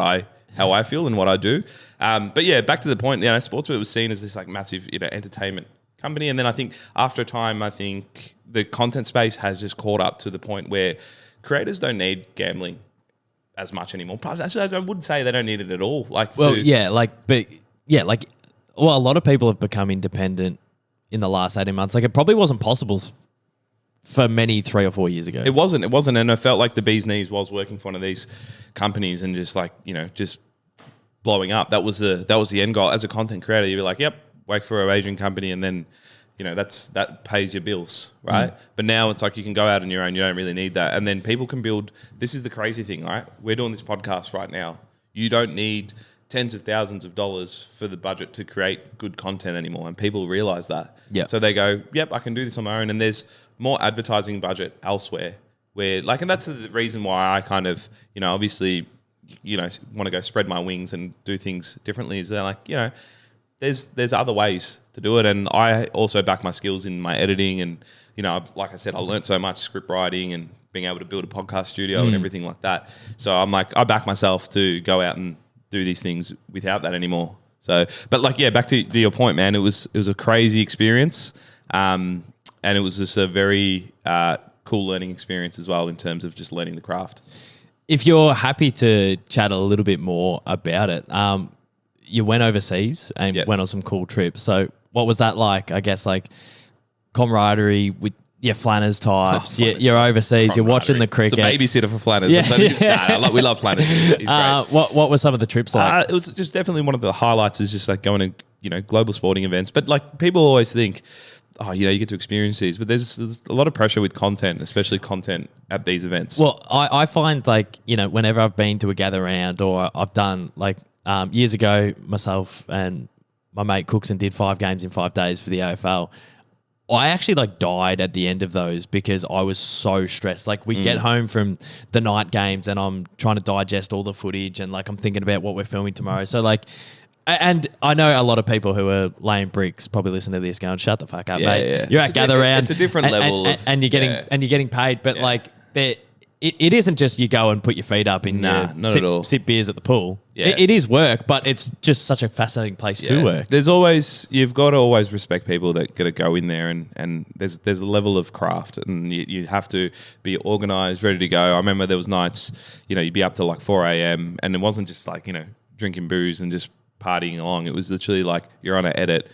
how I feel and what I do. But yeah, back to the point, you know, Sportsbet was seen as this like massive, you know, entertainment company. And then I think after a time, I think the content space has just caught up to the point where creators don't need gambling as much anymore. Actually, I wouldn't say they don't need it at all. Like, well, a lot of people have become independent in the last 18 months. Like, it probably wasn't possible for many 3 or 4 years ago. It wasn't. And I felt like the bee's knees was working for one of these companies and just like, you know, just blowing up. That was the end goal. As a content creator, you'd be like, yep, work for an Asian company, and then, you know, that pays your bills, right? But now it's like you can go out on your own. You don't really need that. And then people can build. This is the crazy thing, right? We're doing this podcast right now. You don't need tens of thousands of dollars for the budget to create good content anymore, and people realize that. Yeah. So they go, yep, I can do this on my own, and there's more advertising budget elsewhere where, like, and that's the reason why I kind of, you know, obviously, you know, want to go spread my wings and do things differently, is they're like, you know, there's other ways to do it. And I also back my skills in my editing, and, you know, like I said, I learned so much script writing and being able to build a podcast studio and everything like that. So I'm like, I back myself to go out and do these things without that anymore. So, but like, yeah, back to your point, man, it was a crazy experience. And it was just a very cool learning experience as well in terms of just learning the craft. If you're happy to chat a little bit more about it, you went overseas and went on some cool trips. So what was that like? I guess like camaraderie with your Flanners types. You're overseas. You're watching the cricket. It's a babysitter for Flanners. We love Flanners. He's great. What were some of the trips like? It was just definitely one of the highlights is just like going to, you know, global sporting events. But like people always think, oh, you know, you get to experience these, but there's a lot of pressure with content, especially content at these events. Well, I find like, you know, whenever I've been to a gather round or I've done like years ago, myself and my mate Cookson did 5 games in 5 days for the AFL. I actually like died at the end of those because I was so stressed. Like we get home from the night games and I'm trying to digest all the footage and like I'm thinking about what we're filming tomorrow. So like, and I know a lot of people who are laying bricks probably listen to this going, shut the fuck up, mate. Yeah. You're at gather round. It's a different level and you're getting paid, but like it isn't just you go and put your feet up and sip beers at the pool. Yeah. It is work, but it's just such a fascinating place to work. You've got to always respect people that got to go in there and there's a level of craft and you have to be organised, ready to go. I remember there was nights, you know, you'd be up till like 4 a.m. and it wasn't just like, you know, drinking booze and just partying along. It was literally like you're on an edit.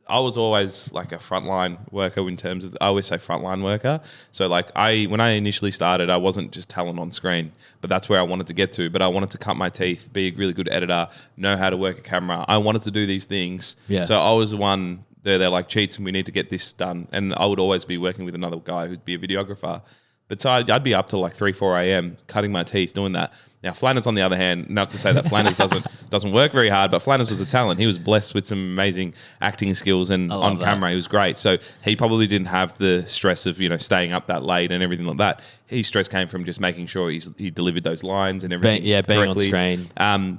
I was always like a frontline worker in terms of, I always say frontline worker. So like when I initially started, I wasn't just talent on screen, but that's where I wanted to get to. But I wanted to cut my teeth, be a really good editor, know how to work a camera. I wanted to do these things. Yeah. So I was the one they're like, Cheets, and we need to get this done. And I would always be working with another guy who'd be a videographer. But so I'd be up till like 3, 4 a.m. cutting my teeth doing that. Now, Flanners, on the other hand, not to say that Flanners doesn't work very hard, but Flanners was a talent. He was blessed with some amazing acting skills, and on camera he was great. So he probably didn't have the stress of, you know, staying up that late and everything like that. His stress came from just making sure he delivered those lines and everything. Being on screen.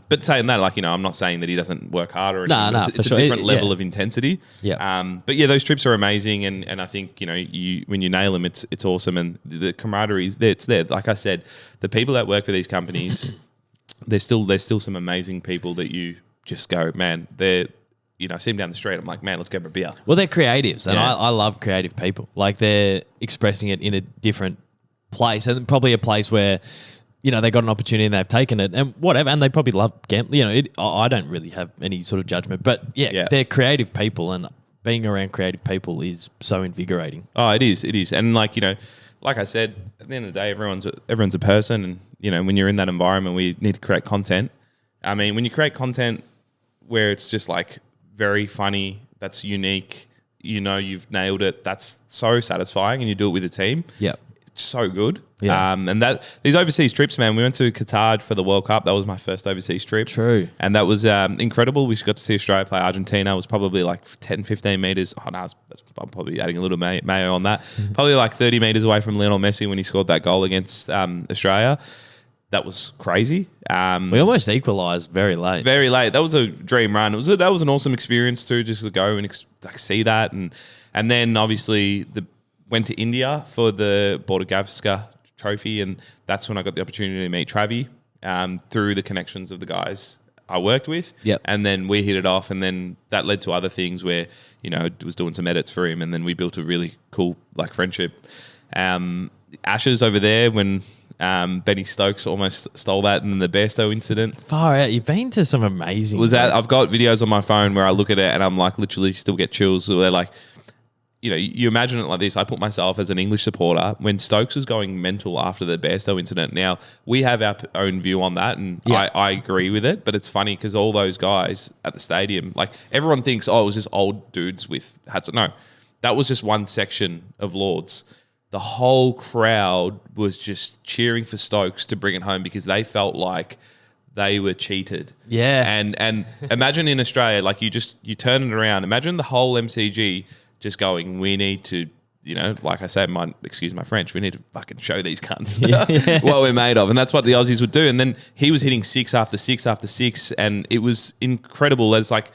But saying that, like, you know, I'm not saying that he doesn't work harder. It's a different level of intensity. Yeah. But yeah, those trips are amazing, and I think, you know, when you nail them, it's awesome, and the camaraderie is there. It's there. Like I said, the people that work for these companies, there's still some amazing people that you just go, man, they're, you know, I see them down the street, I'm like, man, let's go for a beer. Well, they're creatives, and I love creative people. Like, they're expressing it in a different place, and probably a place where, you know, they got an opportunity and they've taken it and whatever, and they probably love gambling. You know, I don't really have any sort of judgment, but they're creative people, and being around creative people is so invigorating. Oh, it is. And like, like I said, at the end of the day, everyone's a person. And, when you're in that environment, we need to create content. I mean, when you create content where it's just like very funny, that's unique, you've nailed it. That's so satisfying, and you do it with a team. Yeah. It's so good. Yeah. And these overseas trips, man, we went to Qatar for the World Cup. That was my first overseas trip. True. And that was incredible. We got to see Australia play Argentina. It was probably like 10, 15 metres. Oh, no, I'm probably adding a little mayo on that. Probably like 30 metres away from Lionel Messi when he scored that goal against Australia. That was crazy. We almost equalised very late. Very late. That was a dream run. That was an awesome experience too, just to go and see that. And then obviously went to India for the Border Gavaskar Trophy, and that's when I got the opportunity to meet Travi through the connections of the guys I worked with. Yep. And then we hit it off, and then that led to other things where, was doing some edits for him, and then we built a really cool like friendship. Ashes over there when Benny Stokes almost stole that in the Bairstow incident. Far out. You've been to some amazing... I've got videos on my phone where I look at it and I'm like literally still get chills. Where they're like, you imagine it like this. I put myself as an English supporter when Stokes was going mental after the Bairstow incident. Now, we have our own view on that, and I agree with it, but it's funny because all those guys at the stadium, like everyone thinks, oh, it was just old dudes with hats. No, that was just one section of Lords. The whole crowd was just cheering for Stokes to bring it home because they felt like they were cheated. Yeah. And imagine in Australia, like you turn it around. Imagine the whole MCG just going, we need to, like I said, excuse my French, we need to fucking show these cunts what we're made of. And that's what the Aussies would do. And then he was hitting 6 after 6 after 6. And it was incredible. As like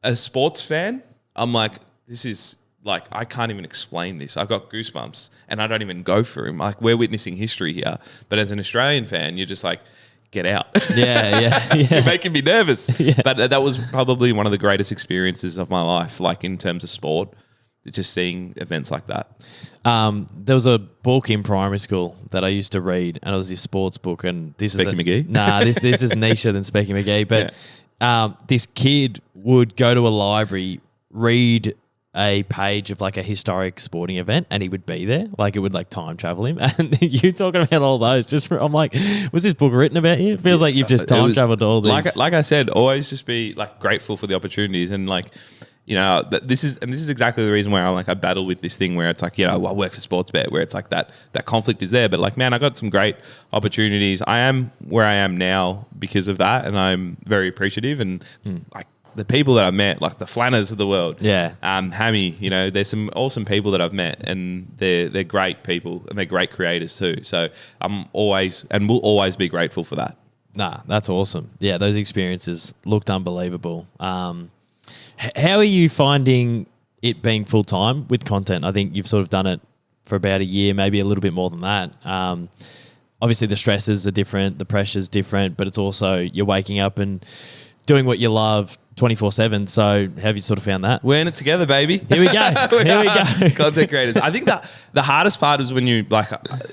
a sports fan, I'm like, this is... Like, I can't even explain this. I've got goosebumps, and I don't even go for him. Like, we're witnessing history here. But as an Australian fan, you're just like, get out. Yeah. You're making me nervous. Yeah. But that was probably one of the greatest experiences of my life, like in terms of sport, just seeing events like that. There was a book in primary school that I used to read, and it was this sports book. And this Specky McGee? Nah, this is nicher than Specky McGee. But this kid would go to a library, read a page of like a historic sporting event, and he would be there. Like it would like time travel him. And you talking about all those, I'm like, was this book written about you? It feels like you've just time traveled to all these. Like I said, always just be like grateful for the opportunities, and like, this is exactly the reason why I battle with this thing where it's like, I work for Sportsbet, where it's like that conflict is there. But like, man, I got some great opportunities. I am where I am now because of that, and I'm very appreciative. And like, the people that I've met, like the Flanners of the world, Hammy, there's some awesome people that I've met, and they're great people, and they're great creators too. So I'm always and will always be grateful for that. Nah, that's awesome. Yeah, those experiences looked unbelievable. How are you finding it being full time with content? I think you've sort of done it for about a year, maybe a little bit more than that. Obviously, the stresses are different, the pressure's different, but it's also you're waking up and doing what you love 24/7. So have you sort of found that? We're in it together, baby. Here we go. Here we go. Content creators. I think that the hardest part is when you like,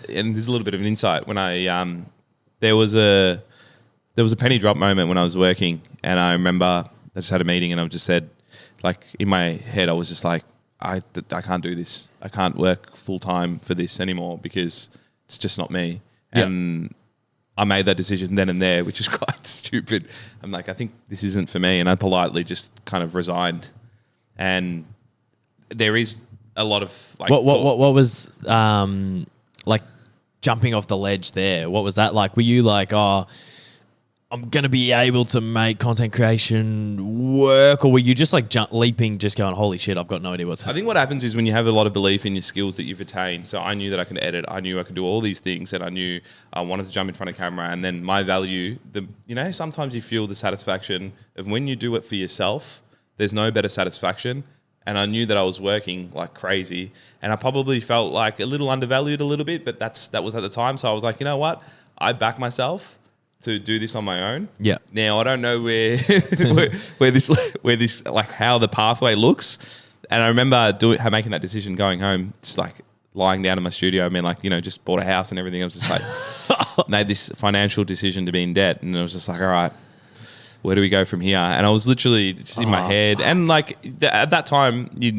and there's a little bit of an insight when I there was a penny drop moment when I was working, and I remember I just had a meeting, and I just said, like in my head, I was just like, I can't do this. I can't work full time for this anymore because it's just not me. Yep. And I made that decision then and there, which is quite stupid. I'm like, I think this isn't for me. And I politely just kind of resigned. And there is a lot of like... What was like jumping off the ledge there? What was that like? Were you like, oh, I'm going to be able to make content creation work? Or were you just like leaping, just going, holy shit, I've got no idea what's happening? I think what happens is when you have a lot of belief in your skills that you've attained. So I knew that I could edit. I knew I could do all these things, and I knew I wanted to jump in front of camera. And then my value, sometimes you feel the satisfaction of when you do it for yourself, there's no better satisfaction. And I knew that I was working like crazy, and I probably felt like a little undervalued a little bit, but that was at the time. So I was like, you know what? I back myself to do this on my own. Yeah. Now I don't know where this like how the pathway looks, and I remember making that decision, going home, just like lying down in my studio. I mean, like just bought a house and everything. I was just like made this financial decision to be in debt, and I was just like, all right, where do we go from here? And I was literally just in my head. And like at that time, you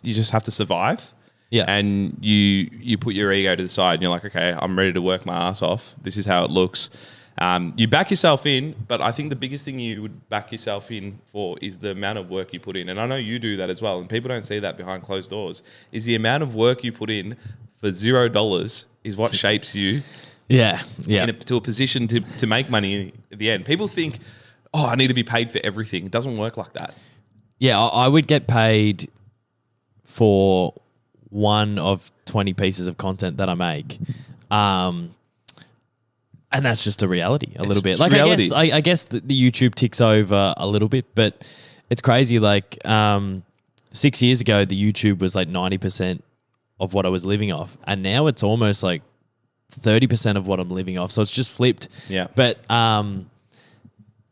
just have to survive. Yeah. And you put your ego to the side and you're like, okay, I'm ready to work my ass off. This is how it looks. You back yourself in, but I think the biggest thing you would back yourself in for is the amount of work you put in. And I know you do that as well. And people don't see that behind closed doors, is the amount of work you put in for $0 is what shapes you. Yeah. To a position to make money at the end. People think, oh, I need to be paid for everything. It doesn't work like that. Yeah, I would get paid for one of 20 pieces of content that I make. And that's just a reality a little bit. Like reality. I guess the YouTube ticks over a little bit, but it's crazy. Like 6 years ago, the YouTube was like 90% of what I was living off. And now it's almost like 30% of what I'm living off. So it's just flipped. Yeah. But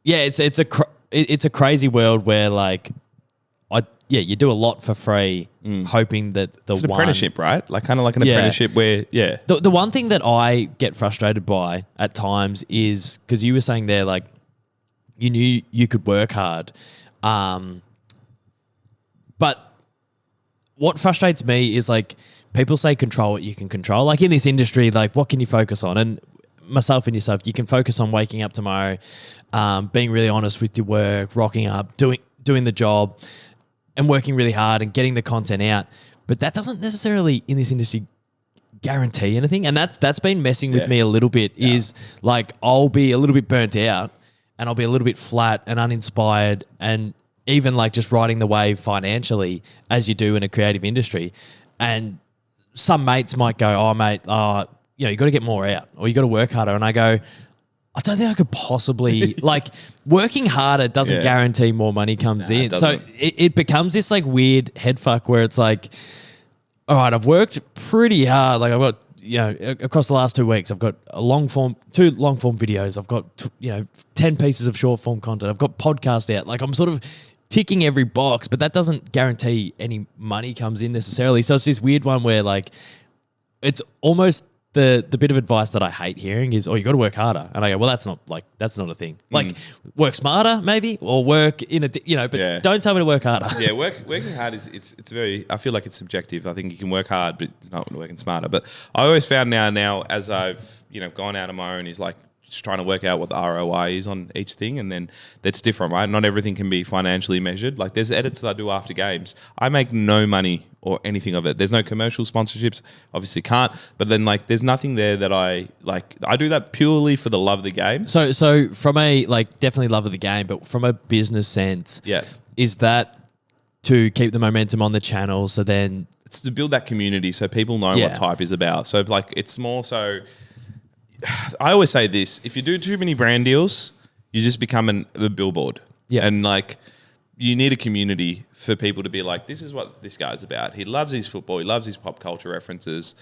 it's a crazy world where like you do a lot for free, hoping that it's an apprenticeship, right? Like kind of like an apprenticeship where The one thing that I get frustrated by at times is because you were saying there like you knew you could work hard, but what frustrates me is like people say control what you can control. Like in this industry, like what can you focus on? And myself and yourself, you can focus on waking up tomorrow, being really honest with your work, rocking up, doing the job, and working really hard and getting the content out. But that doesn't necessarily in this industry guarantee anything. And that's been messing with me a little bit is like I'll be a little bit burnt out and I'll be a little bit flat and uninspired and even like just riding the wave financially as you do in a creative industry. And some mates might go, oh mate, you got to get more out or you got to work harder. And I go, I don't think I could possibly like working harder doesn't guarantee more money comes in. So it becomes this like weird head fuck where it's like, all right, I've worked pretty hard. Like I've got, across the last 2 weeks, I've got two long form videos. I've got, 10 pieces of short form content. I've got podcast out. Like I'm sort of ticking every box, but that doesn't guarantee any money comes in necessarily. So it's this weird one where like, it's almost the bit of advice that I hate hearing is, oh, you got to work harder. And I go, well, that's not a thing. Like work smarter maybe, or work in but don't tell me to work harder. Yeah. Working hard it's very, I feel like it's subjective. I think you can work hard, but it's not working smarter. But I always found now as I've, gone out on my own is like, just trying to work out what the ROI is on each thing, and then that's different, right? Not everything can be financially measured. Like there's edits that I do after games. I make no money or anything of it. There's no commercial sponsorships, obviously can't, but then like there's nothing there that I do that purely for the love of the game. So from a like definitely love of the game, but from a business sense, is that to keep the momentum on the channel? So then it's to build that community so people know what Type is about. So like it's more so, I always say this, if you do too many brand deals, you just become a billboard. Yeah. And like you need a community for people to be like, this is what this guy's about. He loves his football. He loves his pop culture references.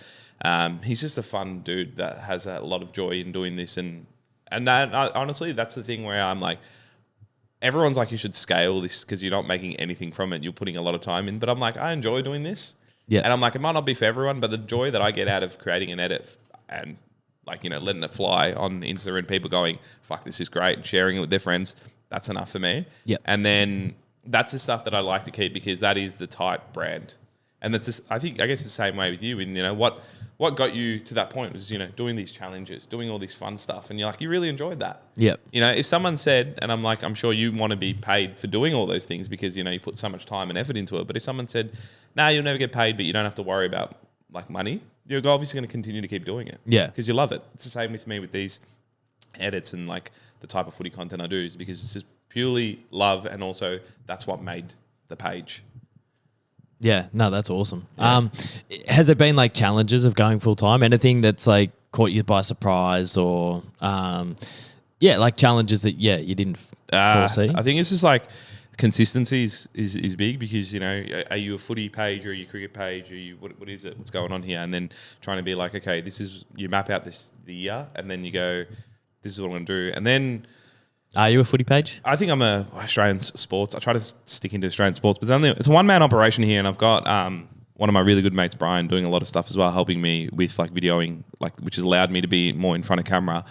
He's just a fun dude that has a lot of joy in doing this. And honestly, that's the thing where I'm like, everyone's like, you should scale this because you're not making anything from it. You're putting a lot of time in. But I'm like, I enjoy doing this. Yeah. And I'm like, it might not be for everyone, but the joy that I get out of creating an edit and like, letting it fly on Insta and people going, fuck, this is great, and sharing it with their friends, that's enough for me. Yeah. And then that's the stuff that I like to keep because that is the Type brand. And that's just, I guess the same way with you. And, what got you to that point was, doing these challenges, doing all this fun stuff. And you're like, you really enjoyed that. Yeah. If someone said, and I'm like, I'm sure you want to be paid for doing all those things because, you put so much time and effort into it. But if someone said, nah, you'll never get paid, but you don't have to worry about like money, you're obviously going to continue to keep doing it. Yeah. Because you love it. It's the same with me with these edits and like the type of footy content I do is because it's just purely love and also that's what made the page. Yeah. No, that's awesome. Yeah. Has there been like challenges of going full time? Anything that's like caught you by surprise or like challenges that, you didn't foresee? I think it's just like consistency is big because, are you a footy page or are you a cricket page? Or you what is it? What's going on here? And then trying to be like, okay, this is, you map out the year and then you go, this is what I'm going to do. And then... Are you a footy page? I think I'm a Australian sports. I try to stick into Australian sports, but it's a one-man operation here and I've got one of my really good mates, Brian, doing a lot of stuff as well, helping me with like videoing, like which has allowed me to be more in front of camera.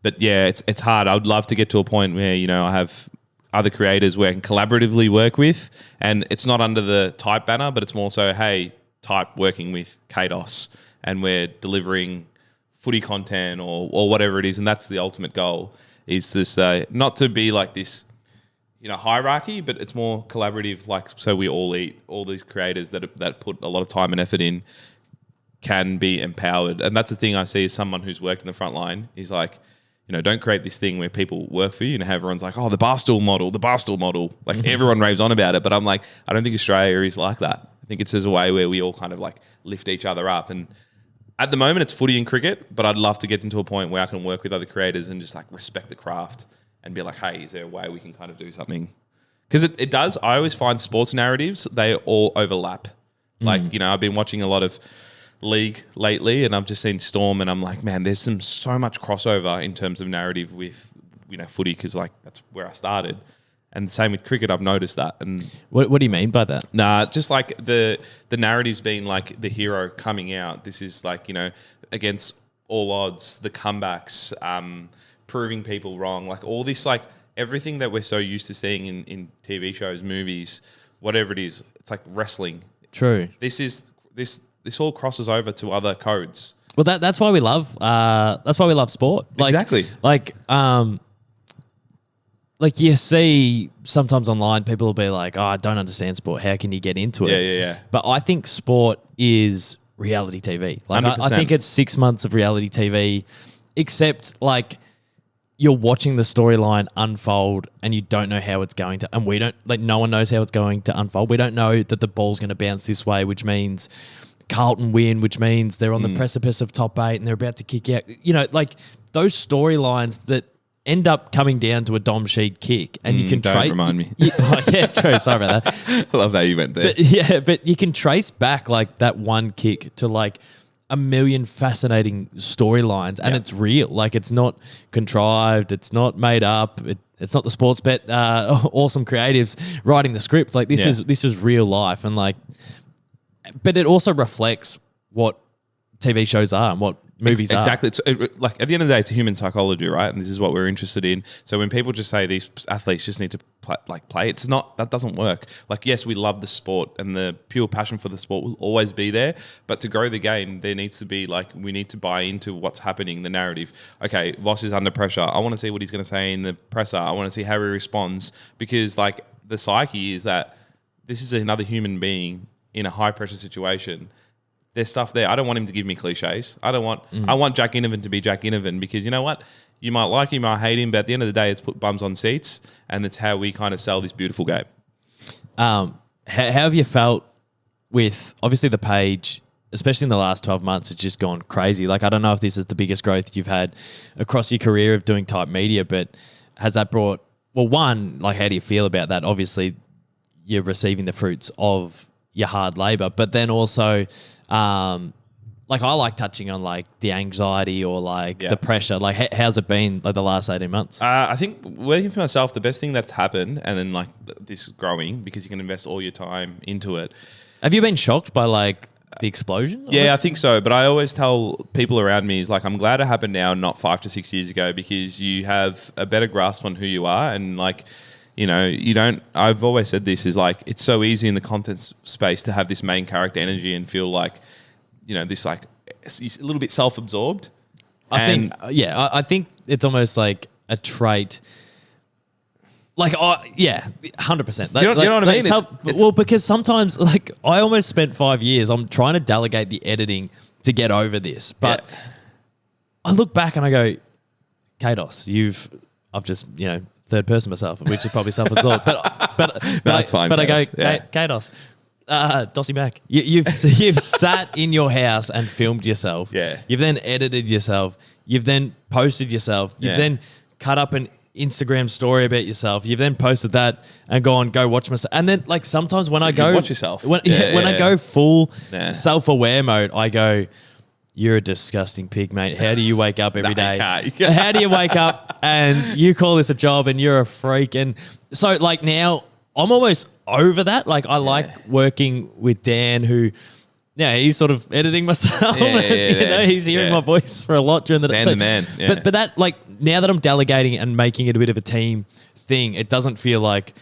But yeah, it's hard. I would love to get to a point where, you know, I have other creators where I can collaboratively work with, and it's not under the Type banner, but it's more so, hey, Type working with Cados, and we're delivering footy content or whatever it is, and that's the ultimate goal, is this not to be like this, you know, hierarchy, but it's more collaborative, like, so we all eat. All these creators that put a lot of time and effort in can be empowered. And that's the thing I see as someone who's worked in the front line, is like, you know, don't create this thing where people work for you and everyone's like, oh, the barstool model. Like everyone raves on about it. But I'm like, I don't think Australia is like that. I think it's as a way where we all kind of like lift each other up. And at the moment it's footy and cricket, but I'd love to get into a point where I can work with other creators and just like respect the craft and be like, hey, is there a way we can kind of do something? Because it does. I always find sports narratives, they all overlap. Like, you know, I've been watching a lot of league lately, and I've just seen Storm, and I'm like, man, there's so much crossover in terms of narrative with, you know, footy, because like that's where I started. And same with cricket, I've noticed that. And what do you mean by that? Nah, just like the narrative's been like the hero coming out. This is like, you know, against all odds, the comebacks, proving people wrong, like all this, like everything that we're so used to seeing in TV shows, movies, whatever it is. It's like wrestling. True. This all crosses over to other codes. Well, that's why we love sport. Like, exactly. Like you see sometimes online, people will be like, "Oh, I don't understand sport. How can you get into it?" Yeah. But I think sport is reality TV. Like I think it's 6 months of reality TV, except like you're watching the storyline unfold and you don't know how it's going to, and we don't, like, no one knows how it's going to unfold. We don't know that the ball's going to bounce this way, which means Carlton win, which means they're on the precipice of top 8 and they're about to kick out. You know, like those storylines that end up coming down to a Dom Sheed kick, and you can don't remind me. Yeah, true. Sorry about that. I love that you went there. But you can trace back like that one kick to like a million fascinating storylines, and it's real. Like, it's not contrived. It's not made up. It's not the sports bet awesome creatives writing the script. Like, this is real life, and like, but it also reflects what TV shows are and what movies are. Exactly. It's like, at the end of the day, it's a human psychology, right? And this is what we're interested in. So when people just say these athletes just need to play, it's not, that doesn't work. Like, yes, we love the sport and the pure passion for the sport will always be there. But to grow the game, there needs to be like, we need to buy into what's happening, the narrative. Okay, Voss is under pressure. I want to see what he's going to say in the presser. I want to see how he responds, because like the psyche is that this is another human being in a high pressure situation. There's stuff there. I don't want him to give me cliches. I want Jack Inovan to be Jack Inovan, because you know what? You might like him, I hate him, but at the end of the day, it's put bums on seats, and that's how we kind of sell this beautiful game. How have you felt with, obviously, the page, especially in the last 12 months, it's just gone crazy. Like, I don't know if this is the biggest growth you've had across your career of doing TypeMedia, but has that brought, well, one, like, how do you feel about that? Obviously, you're receiving the fruits of your hard labor, but then also, like, I like touching on like the anxiety or like the pressure. Like, how's it been like the last 18 months? I think working for myself, the best thing that's happened, and then like this growing, because you can invest all your time into it. Have you been shocked by like the explosion? Yeah, I think so. But I always tell people around me is like, I'm glad it happened now, not 5 to 6 years ago, because you have a better grasp on who you are. And like, you know, I've always said this is like, it's so easy in the content space to have this main character energy and feel like, you know, this like a little bit self-absorbed. I think it's almost like a trait. Like, 100%. You know what I mean? Well, because sometimes, like, I almost spent 5 years, I'm trying to delegate the editing to get over this. But I look back and I go, Cados, I've just, you know, third person myself, which is probably self-absorbed. but that's fine. But I go, Cados, Dossie Mac, you've sat in your house and filmed yourself. Yeah. You've then edited yourself. You've then posted yourself. You've then cut up an Instagram story about yourself. You've then posted that and go watch myself. And then, like, sometimes when I go watch yourself, when I go full self-aware mode, I go, you're a disgusting pig, mate. How do you wake up every day? How do you wake up and you call this a job and you're a freak? And so, like, now I'm almost over that. Like, I like working with Dan, who Yeah, he's sort of editing myself. He's hearing my voice for a lot during the day. The man. Yeah. But that, like, now that I'm delegating and making it a bit of a team thing, it doesn't feel like,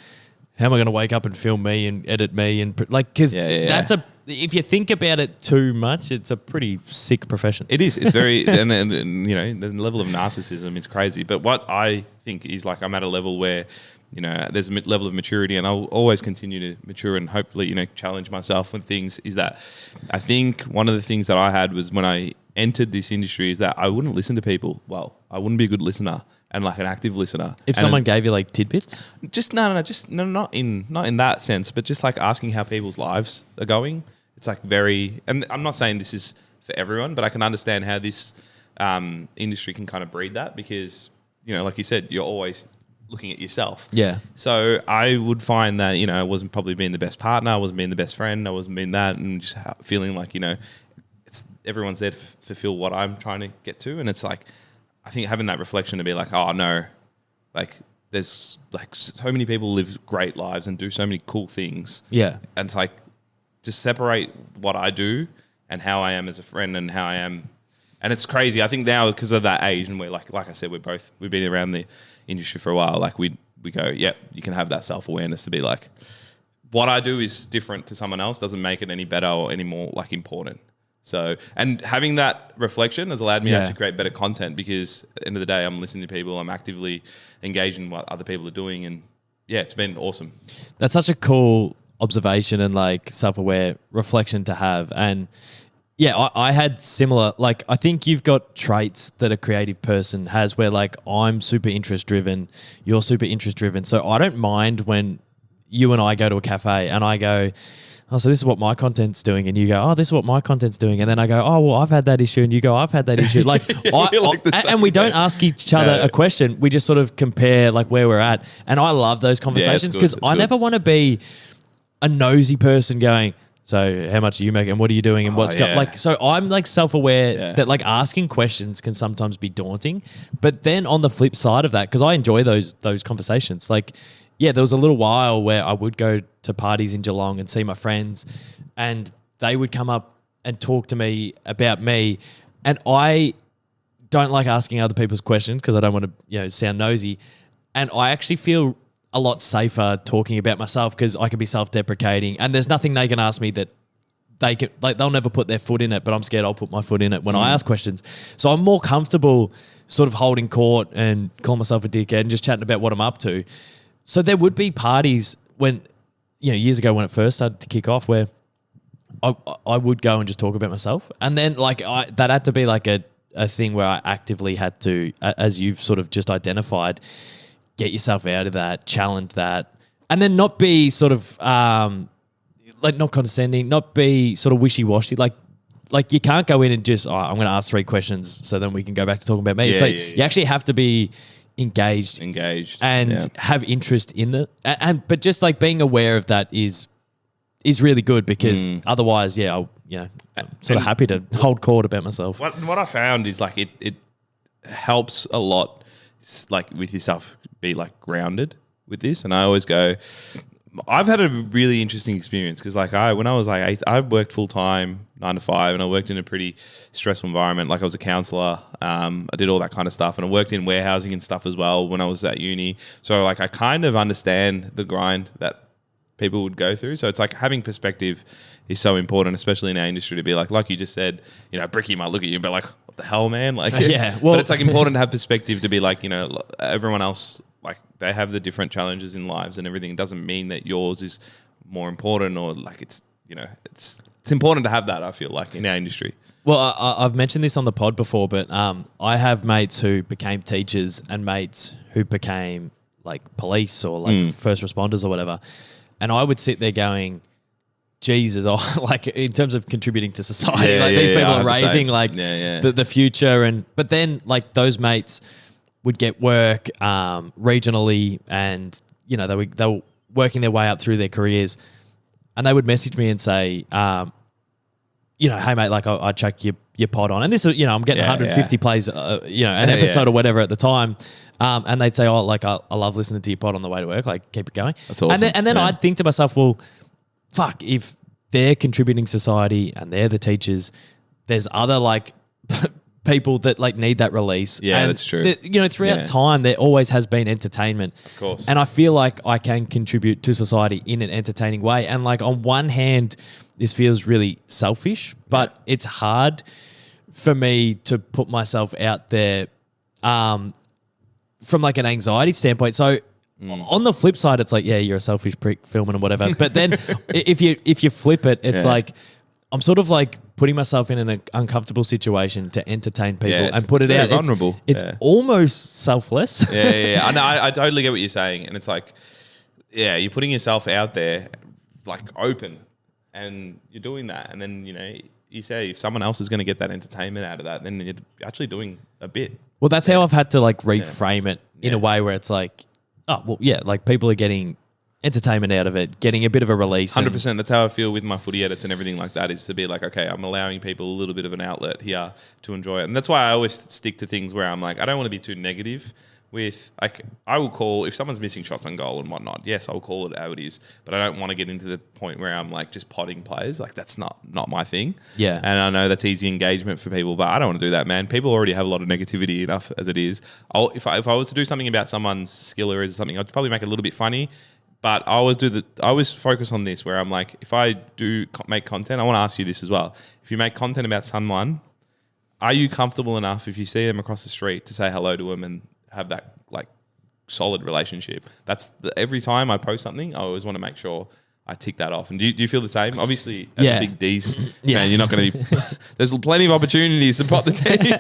how am I going to wake up and film me and edit me? And because that's if you think about it too much, it's a pretty sick profession. It is. It's very, and the level of narcissism is crazy. But what I think is, like, I'm at a level where, there's a level of maturity, and I'll always continue to mature and hopefully, challenge myself with things. Is that I think one of the things that I had was when I entered this industry is that I wouldn't listen to people. Well, I wouldn't be a good listener and like an active listener. If someone gave you like tidbits, not in that sense, but just like asking how people's lives are going. It's like and I'm not saying this is for everyone, but I can understand how this industry can kind of breed that because, like you said, you're always looking at yourself. Yeah. So I would find that, I wasn't probably being the best partner, I wasn't being the best friend, I wasn't being that, and just feeling like, it's everyone's there to fulfill what I'm trying to get to. And it's like, I think having that reflection to be like, oh no, like there's like so many people live great lives and do so many cool things. Yeah. And it's like, just separate what I do and how I am as a friend and how I am. And it's crazy. I think now because of that age and we're like I said, we've been around the industry for a while. Like we go, yeah, you can have that self-awareness to be like, what I do is different to someone else doesn't make it any better or any more like important. So, and having that reflection has allowed me to actually create better content because at the end of the day, I'm listening to people, I'm actively engaged in what other people are doing. And yeah, it's been awesome. That's such a cool observation and like self-aware reflection to have. And yeah, I had similar, like I think you've got traits that a creative person has where like I'm super interest driven, you're super interest driven. So I don't mind when you and I go to a cafe and I go, oh, so this is what my content's doing. And you go, oh, this is what my content's doing. And then I go, oh, well, I've had that issue. And you go, I've had that issue. Like, and we don't ask each other a question. We just sort of compare like where we're at. And I love those conversations because I never want to be a nosy person going, so how much are you making? What are you doing? And what's going like? So I'm like self-aware that like asking questions can sometimes be daunting. But then on the flip side of that, because I enjoy those conversations, like, yeah, there was a little while where I would go to parties in Geelong and see my friends and they would come up and talk to me about me. And I don't like asking other people's questions because I don't want to, sound nosy. And I actually feel a lot safer talking about myself because I can be self-deprecating and there's nothing they can ask me that they can, like, they'll never put their foot in it, but I'm scared I'll put my foot in it when I ask questions. So I'm more comfortable sort of holding court and calling myself a dickhead and just chatting about what I'm up to. So there would be parties when, years ago when it first started to kick off where I would go and just talk about myself. And then like that had to be like a thing where I actively had to, as you've sort of just identified, get yourself out of that, challenge that, and then not be sort of like not condescending, not be sort of wishy-washy. Like you can't go in and just, I'm going to ask 3 questions so then we can go back to talking about me. It's like you actually have to be engaged and have interest in it. But just like being aware of that is really good because otherwise, I'm sort of happy to hold court about myself. What I found is like it helps a lot, like with yourself, be like grounded with this. And I always go, I've had a really interesting experience because like when I was like 8, I worked full time 9 to 5 and I worked in a pretty stressful environment. Like I was a counselor. I did all that kind of stuff and I worked in warehousing and stuff as well when I was at uni. So like I kind of understand the grind that people would go through. So it's like having perspective is so important, especially in our industry, to be like you just said, Bricky might look at you and be like, what the hell, man? Like, but it's like important to have perspective to be like, everyone else, like they have the different challenges in lives and everything. It doesn't mean that yours is more important or like it's important to have that, I feel like, in our industry. Well, I've mentioned this on the pod before, but I have mates who became teachers and mates who became like police or like first responders or whatever. And I would sit there going, Jesus, like in terms of contributing to society, these people are raising the future. But then like those mates would get work regionally and, they were working their way up through their careers and they would message me and say, hey mate, like I chuck your pod on. And this is, I'm getting 150 plays, an episode or whatever at the time. And they'd say, oh, like I love listening to your pod on the way to work. Like keep it going. That's awesome. And then I'd think to myself, well, fuck, if they're contributing society and they're the teachers. There's other like people that like need that release. Yeah, and that's true. Throughout time, there always has been entertainment. Of course. And I feel like I can contribute to society in an entertaining way. And like on one hand, this feels really selfish, but it's hard for me to put myself out there from like an anxiety standpoint. So on the flip side, it's like, yeah, you're a selfish prick filming and whatever. But then if you flip it, it's like I'm sort of like putting myself in an uncomfortable situation to entertain people and put it out. Vulnerable. It's almost selfless. Yeah. I know. I totally get what you're saying. And it's like, yeah, you're putting yourself out there like open and you're doing that. And then, you say if someone else is going to get that entertainment out of that, then you're actually doing a bit. Well, that's how I've had to like reframe it in a way where it's like, oh, well, yeah, like people are getting entertainment out of it, getting a bit of a release. 100%. That's how I feel with my footy edits and everything like that, is to be like, okay, I'm allowing people a little bit of an outlet here to enjoy it. And that's why I always stick to things where I'm like, I don't want to be too negative with, like, I will call, if someone's missing shots on goal and whatnot, yes, I'll call it how it is, but I don't want to get into the point where I'm like just potting players. Like, that's not my thing. Yeah. And I know that's easy engagement for people, but I don't want to do that, man. People already have a lot of negativity enough as it is. If I was to do something about someone's skill or something, I'd probably make it a little bit funny. But I always focus on this, where I'm like, if I do make content, I want to ask you this as well. If you make content about someone, are you comfortable enough if you see them across the street to say hello to them and have that like solid relationship? Every time I post something, I always want to make sure I tick that off. And do you feel the same? Obviously, as a big D's, man, you're not going to be... There's plenty of opportunities to pot the team.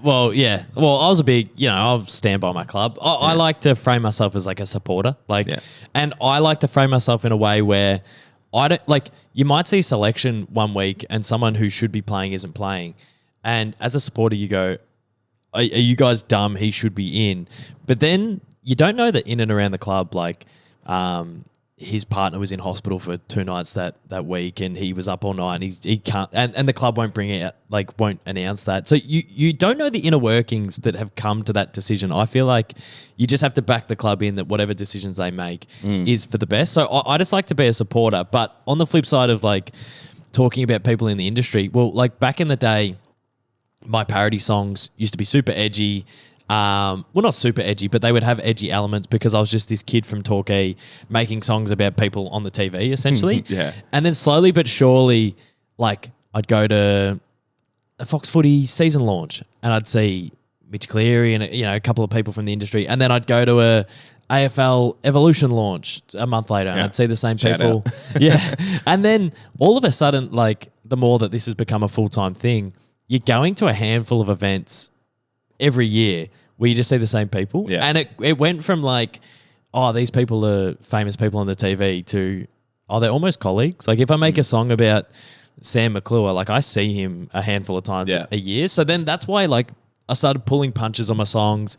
Well, I was a big, I'll stand by my club. I like to frame myself as like a supporter. And I like to frame myself in a way where I don't... Like, you might see selection one week and someone who should be playing isn't playing. And as a supporter, you go, are you guys dumb? He should be in. But then you don't know that in and around the club, like... his partner was in hospital for 2 nights that week and he was up all night and he can't, and the club won't bring it, like won't announce that. So you don't know the inner workings that have come to that decision. I feel like you just have to back the club in that whatever decisions they make is for the best. So I just like to be a supporter. But on the flip side of like talking about people in the industry, well, like back in the day, my parody songs used to be super edgy. Well, not super edgy, but they would have edgy elements because I was just this kid from Torquay making songs about people on the TV, essentially. And then slowly but surely, like, I'd go to a Fox Footy season launch and I'd see Mitch Cleary and, a couple of people from the industry. And then I'd go to a AFL Evolution launch a month later and I'd see the same people. And then all of a sudden, like, the more that this has become a full-time thing, you're going to a handful of events every year where you just see the same people. And it went from like, oh, these people are famous people on the TV to, oh, they're almost colleagues. Like if I make a song about Sam McClure, like I see him a handful of times a year. So then that's why like I started pulling punches on my songs.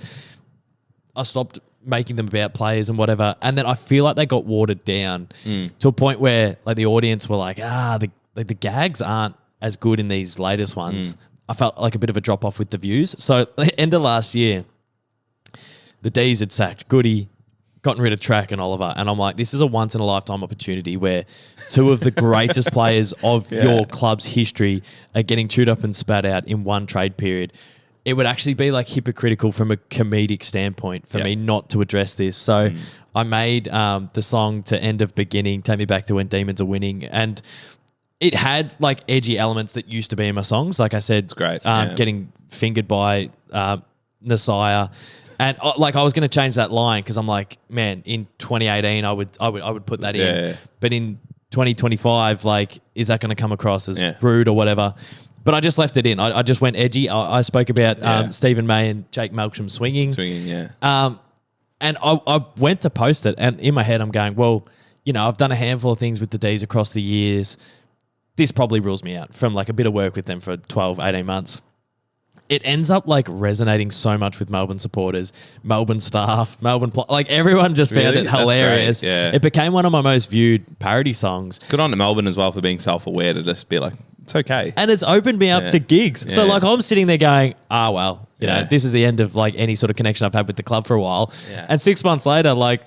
I stopped making them about players and whatever. And then I feel like they got watered down to a point where like the audience were like, the gags aren't as good in these latest ones. I felt like a bit of a drop off with the views. So end of last year, the D's had sacked Goody, gotten rid of Track and Oliver. And I'm like, this is a once in a lifetime opportunity where 2 of the greatest players of your club's history are getting chewed up and spat out in one trade period. It would actually be like hypocritical from a comedic standpoint for me not to address this. So I made the song To End of Beginning, Take Me Back to When Demons Are Winning. And it had like edgy elements that used to be in my songs. Like I said, it's great. Getting fingered by Nasiah. And I was going to change that line because I'm like, man, in 2018, I would put that in. But in 2025, like, is that going to come across as rude or whatever? But I just left it in. I just went edgy. I spoke about Stephen May and Jake Melksham swinging. And I went to post it. And in my head, I'm going, well, I've done a handful of things with the D's across the years. This probably rules me out from like a bit of work with them for 12, 18 months. It ends up like resonating so much with Melbourne supporters, Melbourne staff, like everyone just found it hilarious. It became one of my most viewed parody songs. Good on to Melbourne as well for being self-aware to just be like, it's okay. And it's opened me up to gigs. So like I'm sitting there going, you know, this is the end of like any sort of connection I've had with the club for a while. And 6 months later, like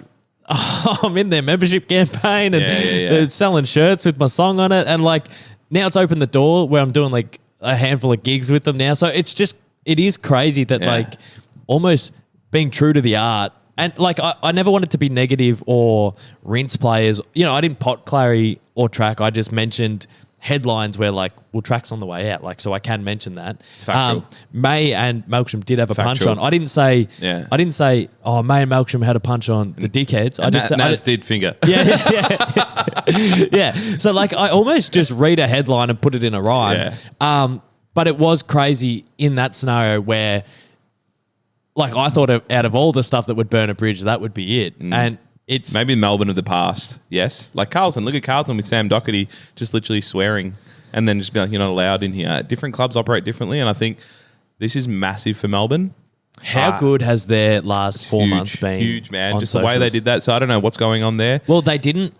I'm in their membership campaign and Yeah. they're selling shirts with my song on it. And like now it's opened the door where I'm doing like a handful of gigs with them now. So it is crazy that like almost being true to the art. And like I never wanted to be negative or rinse players. You know, I didn't pot Clary or Track. I just mentioned headlines where like, well, Track's on the way out. Like, so I can mention that. Factual. May and Melksham did have a punch Factual. on. I didn't say, oh, May and Melksham had a punch on the dickheads. I just said, Naz did finger. Yeah. So like I almost just read a headline and put it in a rhyme. Yeah. But it was crazy in that scenario where like I thought out of all the stuff that would burn a bridge, that would be it. And it's Maybe Melbourne of the past, yes. Like Carlton, look at Carlton with Sam Doherty just literally swearing and then just be like, you're not allowed in here. Different clubs operate differently, and I think this is massive for Melbourne. how good has their last 4 months been? Huge, man. on Just the way they socials? did that. So I don't know what's going on there. Well, they didn't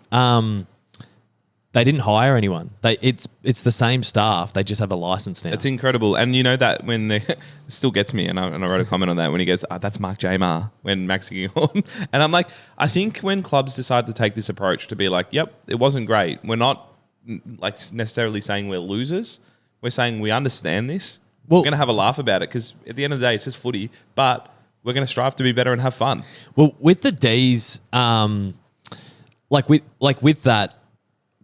hire anyone. It's the same staff. They just have a license now. It's incredible. And you know that when it still gets me, and I wrote a comment on that when he goes, that's Mark Jamar when Max Gihorn. And I'm like, I think when clubs decide to take this approach to be like, yep, it wasn't great. We're not like necessarily saying we're losers. We're saying we understand this. Well- we're going to have a laugh about it because at the end of the day, it's just footy, but we're going to strive to be better and have fun. Well, with the D's, with that,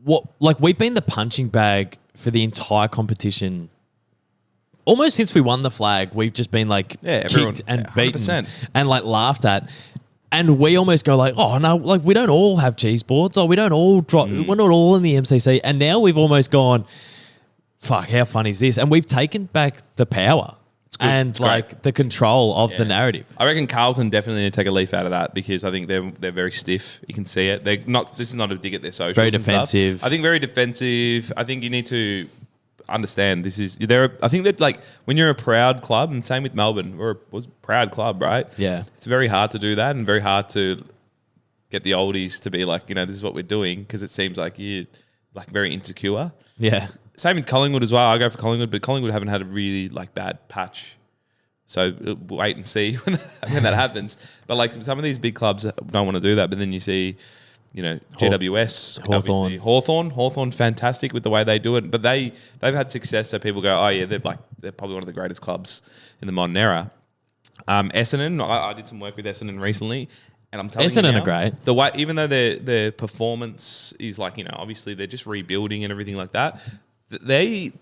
we've been the punching bag for the entire competition. Almost since we won the flag, we've just been like everyone, kicked and 100%. beaten and like laughed at. And we almost go like, oh no, like we don't all have cheese boards, or we don't all drop. We're not all in the MCC. And now we've almost gone, fuck, how fun is this? And we've taken back the power and It's like great. the control of the narrative. I reckon Carlton definitely need to take a leaf out of that because I think they're very stiff. You can see it. They're not. This is not a dig at their socials. Very and stuff. defensive. I think very defensive. I think you need to understand this is there. I think that like when you're a proud club, and same with Melbourne, was a proud club, right? Yeah. It's very hard to do that, and very hard to get the oldies to be like, this is what we're doing because it seems like you're like very insecure. Yeah. Same with Collingwood as well. I go for Collingwood, but Collingwood haven't had a really like bad patch. So we'll wait and see when that happens. But like some of these big clubs don't want to do that. But then you see, GWS, Hawthorn. Hawthorn, fantastic with the way they do it. But they've had success. So people go, oh yeah, they're probably one of the greatest clubs in the modern era. Essendon, I did some work with Essendon recently. And I'm telling you Essendon now, are great. the way, even though their performance is like, obviously they're just rebuilding and everything like that, they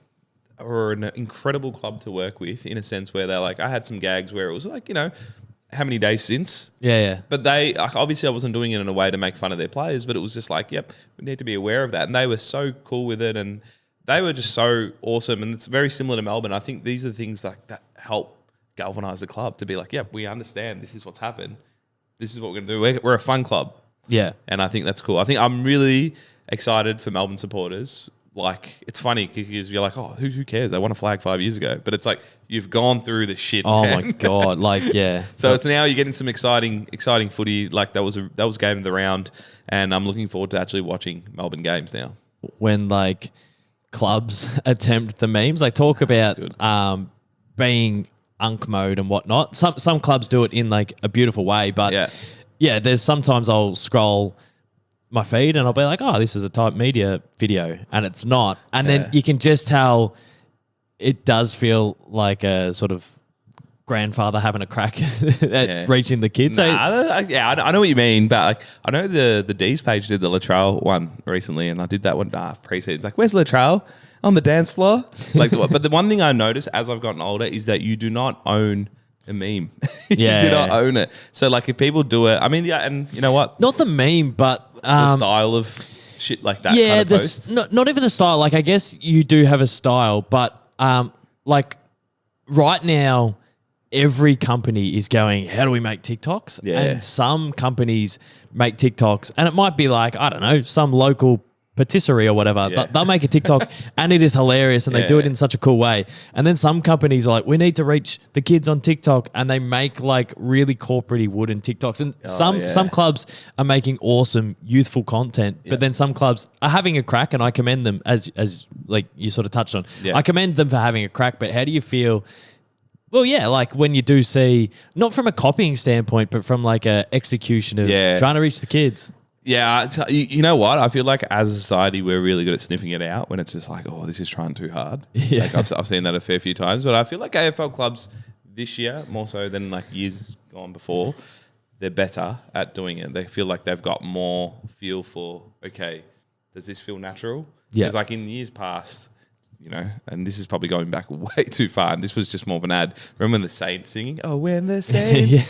are an incredible club to work with in a sense where they're like, I had some gags where it was like, how many days since? Yeah. But they, obviously I wasn't doing it in a way to make fun of their players, but it was just like, yep, we need to be aware of that. And they were so cool with it and they were just so awesome. And it's very similar to Melbourne. I think these are the things like that help galvanise the club to be like, yep, we understand this is what's happened. This is what we're going to do. We're a fun club. Yeah. And I think that's cool. I think I'm really excited for Melbourne supporters. Like, it's funny because you're like, oh, who cares? They won a flag 5 years ago. But it's like, you've gone through the shit. Oh man. my God. Like, yeah. So it's now you're getting some exciting footy. Like that was game of the round. And I'm looking forward to actually watching Melbourne games now. When like clubs attempt the memes, like talk about being unk mode and whatnot. Some clubs do it in like a beautiful way, but yeah, there's sometimes I'll scroll my feed and I'll be like, oh, this is a TypeMedia video, and it's not. And then you can just tell it does feel like a sort of grandfather having a crack at reaching the kids. I know what you mean, but like I know the D's page did the Latrell one recently, and I did that one pre-season. It's like, where's Latrell? On the dance floor? But the one thing I noticed as I've gotten older is that you do not own a meme. You do not own it. So like if people do it, I mean, yeah, and you know what? Not the meme, but The style of shit like that kind of post. Not even the style. Like I guess you do have a style, but like right now, every company is going, how do we make TikToks? Yeah. And some companies make TikToks, and it might be like, I don't know, some local patisserie or whatever. Yeah. They'll make a TikTok and it is hilarious and they do it in such a cool way. And then some companies are like, we need to reach the kids on TikTok, and they make like really corporate-y wooden TikToks. And some clubs are making awesome youthful content, but then some clubs are having a crack, and I commend them as like you sort of touched on. Yeah. I commend them for having a crack, but how do you feel Well, yeah, like when you do see, not from a copying standpoint, but from like a execution of trying to reach the kids. Yeah, so you know what? I feel like as a society, we're really good at sniffing it out when it's just like, oh, this is trying too hard. Yeah. Like I've seen that a fair few times, but I feel like AFL clubs this year, more so than like years gone before, they're better at doing it. They feel like they've got more feel for, okay, does this feel natural? Yeah. Because like in years past, you know, and this is probably going back way too far, and this was just more of an ad. Remember when the Saints singing? Oh, when the Saints.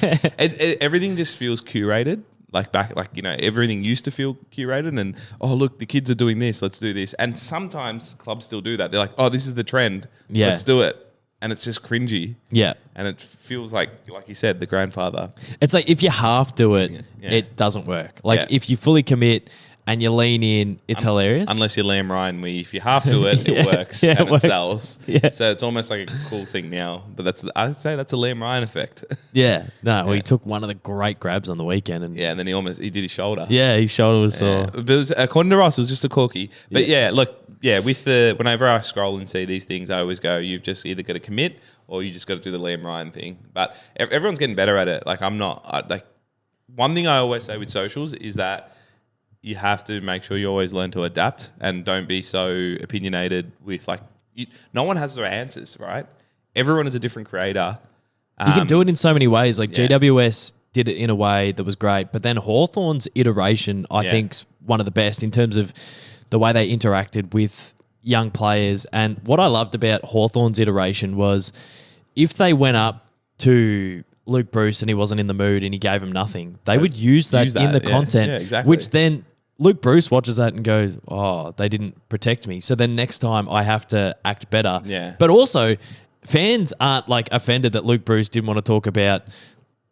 Everything just feels curated. Like back, like, you know, everything used to feel curated and, oh, look, the kids are doing this, let's do this. And sometimes clubs still do that. They're like, oh, this is the trend, let's do it. And it's just cringy. Yeah. And it feels like you said, the grandfather. It's like if you half do it, it doesn't work. Like if you fully commit and you lean in, it's hilarious. Unless you're Liam Ryan, where if you half do it, it works and it sells. Yeah. So it's almost like a cool thing now. But I'd say that's a Liam Ryan effect. Yeah. No, well, he took one of the great grabs on the weekend. And and then he did his shoulder. Yeah, his shoulder was sore. But it was, according to Ross, it was just a corky. But whenever I scroll and see these things, I always go, you've just either got to commit or you just got to do the Liam Ryan thing. But everyone's getting better at it. Like one thing I always say with socials is that you have to make sure you always learn to adapt and don't be so opinionated with no one has their answers, right? Everyone is a different creator. You can do it in so many ways. Like GWS did it in a way that was great, but then Hawthorn's iteration, I think's one of the best in terms of the way they interacted with young players. And what I loved about Hawthorn's iteration was if they went up to Luke Bruce and he wasn't in the mood and he gave him nothing, they would use that in the content, exactly. Which then Luke Bruce watches that and goes, oh, they didn't protect me. So then next time I have to act better. Yeah. But also fans aren't like offended that Luke Bruce didn't want to talk about,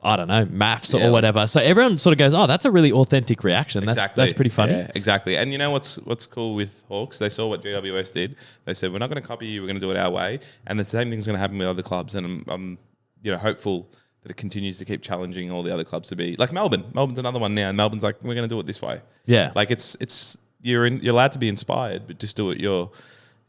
I don't know, maths or whatever. So everyone sort of goes, oh, that's a really authentic reaction. Exactly. That's pretty funny. Yeah, exactly. And you know what's cool with Hawks? They saw what GWS did. They said, we're not going to copy you. We're going to do it our way. And the same thing's going to happen with other clubs. And I'm hopeful that it continues to keep challenging all the other clubs to be like Melbourne. Melbourne's another one now, and Melbourne's like, we're going to do it this way. Yeah, like you're allowed to be inspired, but just do it your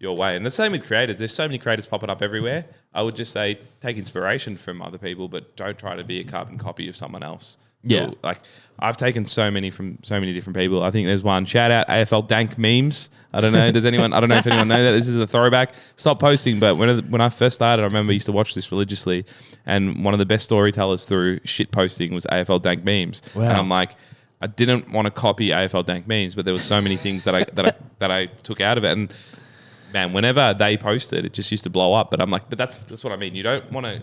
way. And the same with creators. There's so many creators popping up everywhere. I would just say take inspiration from other people, but don't try to be a carbon copy of someone else. Yeah, like I've taken so many from so many different people. I think there's one. Shout out AFL dank memes. I don't know. I don't know if anyone know that. This is a throwback. Stop posting. But when I first started, I remember I used to watch this religiously, and one of the best storytellers through shit posting was AFL dank memes. Wow. And I'm like, I didn't want to copy AFL dank memes, but there was so many things that I took out of it. And man, whenever they posted, it just used to blow up. But I'm like, but that's what I mean. You don't want to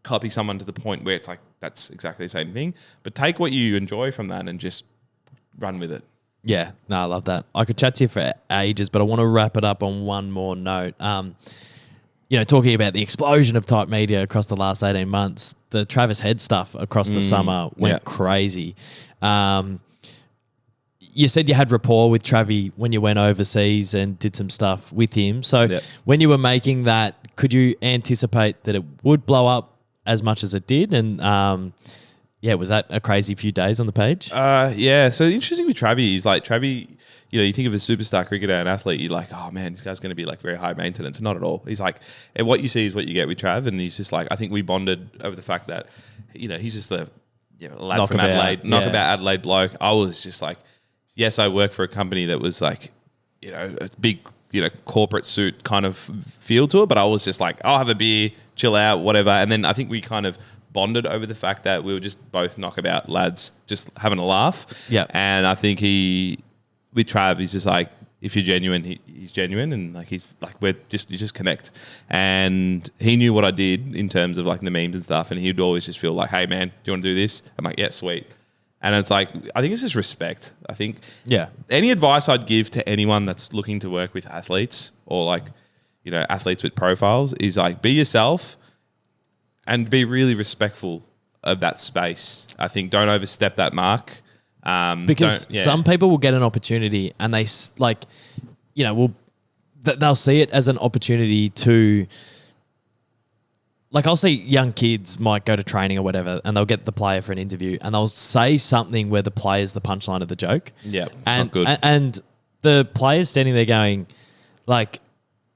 copy someone to the point where it's like that's exactly the same thing, but take what you enjoy from that and just run with it. Yeah, no, I love that. I could chat to you for ages, but I want to wrap it up on one more note. Talking about the explosion of TypeMedia across the last 18 months, the Travis Head stuff across the summer went crazy. You said you had rapport with Travi when you went overseas and did some stuff with him. So when you were making that, could you anticipate that it would blow up as much as it did? And was that a crazy few days on the page? So the interesting with Travi is like Travi, you think of a superstar cricketer and athlete, you're like, oh man, this guy's going to be like very high maintenance. Not at all. He's like, and what you see is what you get with Trav. And he's just like, I think we bonded over the fact that, he's just the lad from Adelaide, knockabout Adelaide bloke. I was just like, yes, I work for a company that was like, a big, corporate suit kind of feel to it. But I was just like, I'll have a beer, chill out, whatever. And then I think we kind of bonded over the fact that we were just both knockabout lads, just having a laugh. Yeah. And I think with Trav, he's just like, if you're genuine, he's genuine, and like he's like you just connect. And he knew what I did in terms of like the memes and stuff, and he'd always just feel like, hey man, do you want to do this? I'm like, yeah, sweet. And it's like, I think it's just respect. I think any advice I'd give to anyone that's looking to work with athletes or like, athletes with profiles is like, be yourself and be really respectful of that space. I think don't overstep that mark. Because some people will get an opportunity and they they'll see it as an opportunity to, like I'll see young kids might go to training or whatever and they'll get the player for an interview and they'll say something where the player's the punchline of the joke. Yeah, it's and, not good. And the player's standing there going like,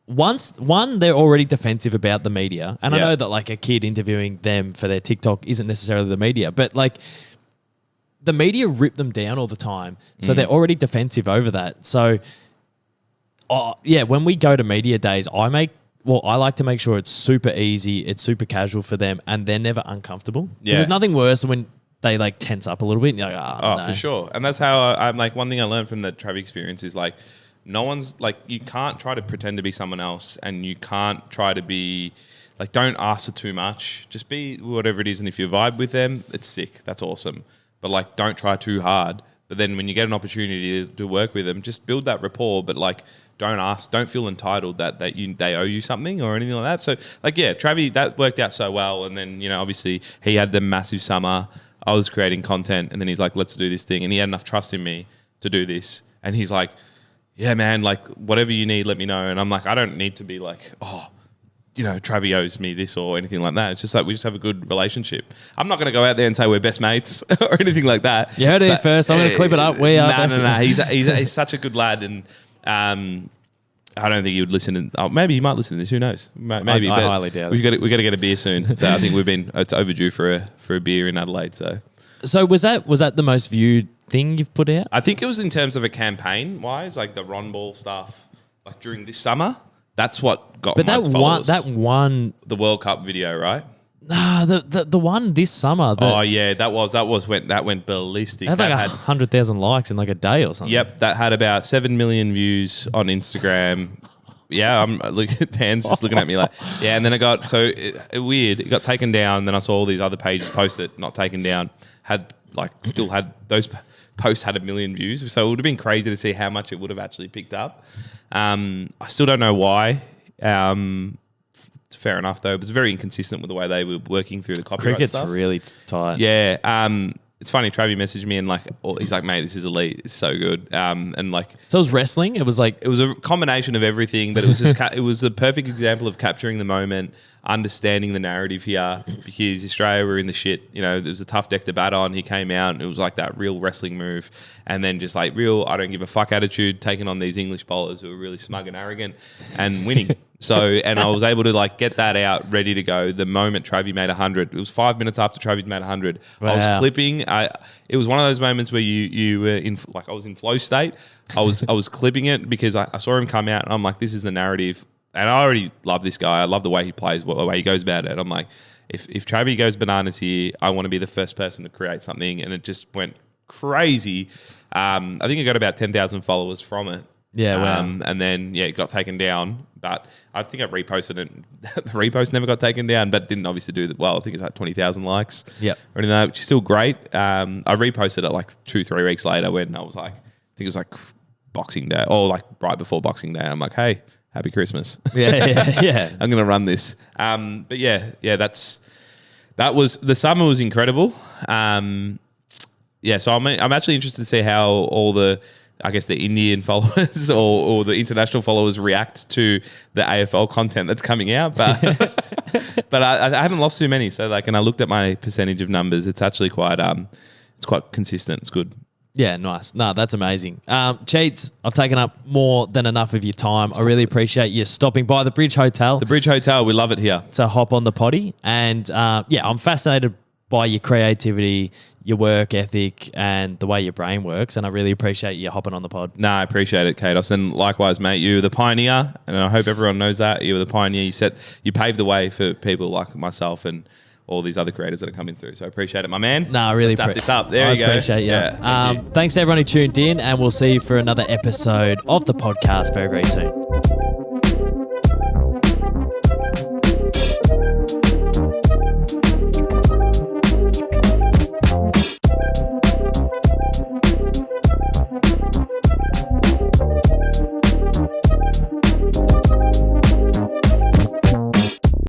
one, they're already defensive about the media. And I Yeah. know that like a kid interviewing them for their TikTok isn't necessarily the media, but like the media rip them down all the time. So they're already defensive over that. So, when we go to media days, I like to make sure it's super easy, it's super casual for them, and they're never uncomfortable. Yeah. There's nothing worse than when they like tense up a little bit and you're like, Oh, no. for sure. And that's how I'm like, one thing I learned from the Travi experience is like, no one's like, you can't try to pretend to be someone else, and you can't try to be like, don't ask for too much. Just be whatever it is. And if you vibe with them, it's sick. That's awesome. But like, don't try too hard. But then when you get an opportunity to work with them, just build that rapport. But like, don't feel entitled that they owe you something or anything like that. So like, yeah, Travi, that worked out so well. And then, obviously he had the massive summer. I was creating content, and then he's like, let's do this thing. And he had enough trust in me to do this. And he's like, yeah, man, like whatever you need, let me know. And I'm like, I don't need to be like, Travi owes me this or anything like that. It's just like we just have a good relationship. I'm not going to go out there and say we're best mates or anything like that. You heard it first. I'm going to clip it up. We are. No. He's such a good lad, and I don't think he would listen. Maybe he might listen to this. Who knows? Maybe. I highly doubt it. We got to get a beer soon. So I think it's overdue for a beer in Adelaide. So was that the most viewed thing you've put out? I think it was in terms of a campaign wise, like the Ron Ball stuff, like during this summer. That's what got. But my followers. that one, the World Cup video, right? Nah, the one this summer. That went ballistic. That had like 100,000 likes in like a day or something. Yep, that had about 7 million views on Instagram. Yeah, I'm Dan's just looking at me like, yeah. And then it got weird. It got taken down. Then I saw all these other pages post it, not taken down. Still had those posts had 1 million views. So it would have been crazy to see how much it would have actually picked up. I still don't know why. Fair enough, though. It was very inconsistent with the way they were working through the copyright Cricket's stuff. really tight. Yeah. It's funny. Travi messaged me and he's like, mate, this is elite. It's so good. So it was wrestling. It was a combination of everything, but it was just it was a perfect example of capturing the moment, understanding the narrative here, because Australia were in the shit. There was a tough deck to bat on. He came out and it was like that real wrestling move, and then just like real I don't give a fuck attitude, taking on these English bowlers who were really smug and arrogant and winning. And I was able to get that out ready to go the moment Travi made 100. It was 5 minutes after Travi made 100. Wow. I was clipping. It was one of those moments where you were in I was in flow state. I was clipping it because I saw him come out and I'm like, this is the narrative. And I already love this guy. I love the way he plays, the way he goes about it. And I'm like, if Travi goes bananas here, I want to be the first person to create something. And it just went crazy. I think I got about 10,000 followers from it. Yeah, wow. And then, it got taken down. But I think I reposted it. The repost never got taken down, but didn't obviously do that well. I think it's like 20,000 likes. Yep. Or anything like that, which is still great. I reposted it like 2-3 weeks later when I was like, I think it was like Boxing Day or like right before Boxing Day. I'm like, hey, happy Christmas. Yeah. I'm going to run this. But that was, the summer was incredible. So I'm actually interested to see how all the Indian followers or the international followers react to the AFL content that's coming out. But but I haven't lost too many. So and I looked at my percentage of numbers. It's actually quite it's quite consistent. It's good. Yeah, nice. No, that's amazing. Cheets, I've taken up more than enough of your time. I really appreciate you stopping by the Bridge Hotel. The Bridge Hotel, we love it here. To hop on the potty. And I'm fascinated by your creativity, your work ethic, and the way your brain works. And I really appreciate you hopping on the pod. No, I appreciate it, Cados. And likewise, mate, you were the pioneer. And I hope everyone knows that. You were the pioneer. You paved the way for people like myself and all these other creators that are coming through. So I appreciate it, my man. No, I really appreciate this up. There you go. I appreciate you. Yeah, thanks to everyone who tuned in, and we'll see you for another episode of the podcast very, very soon.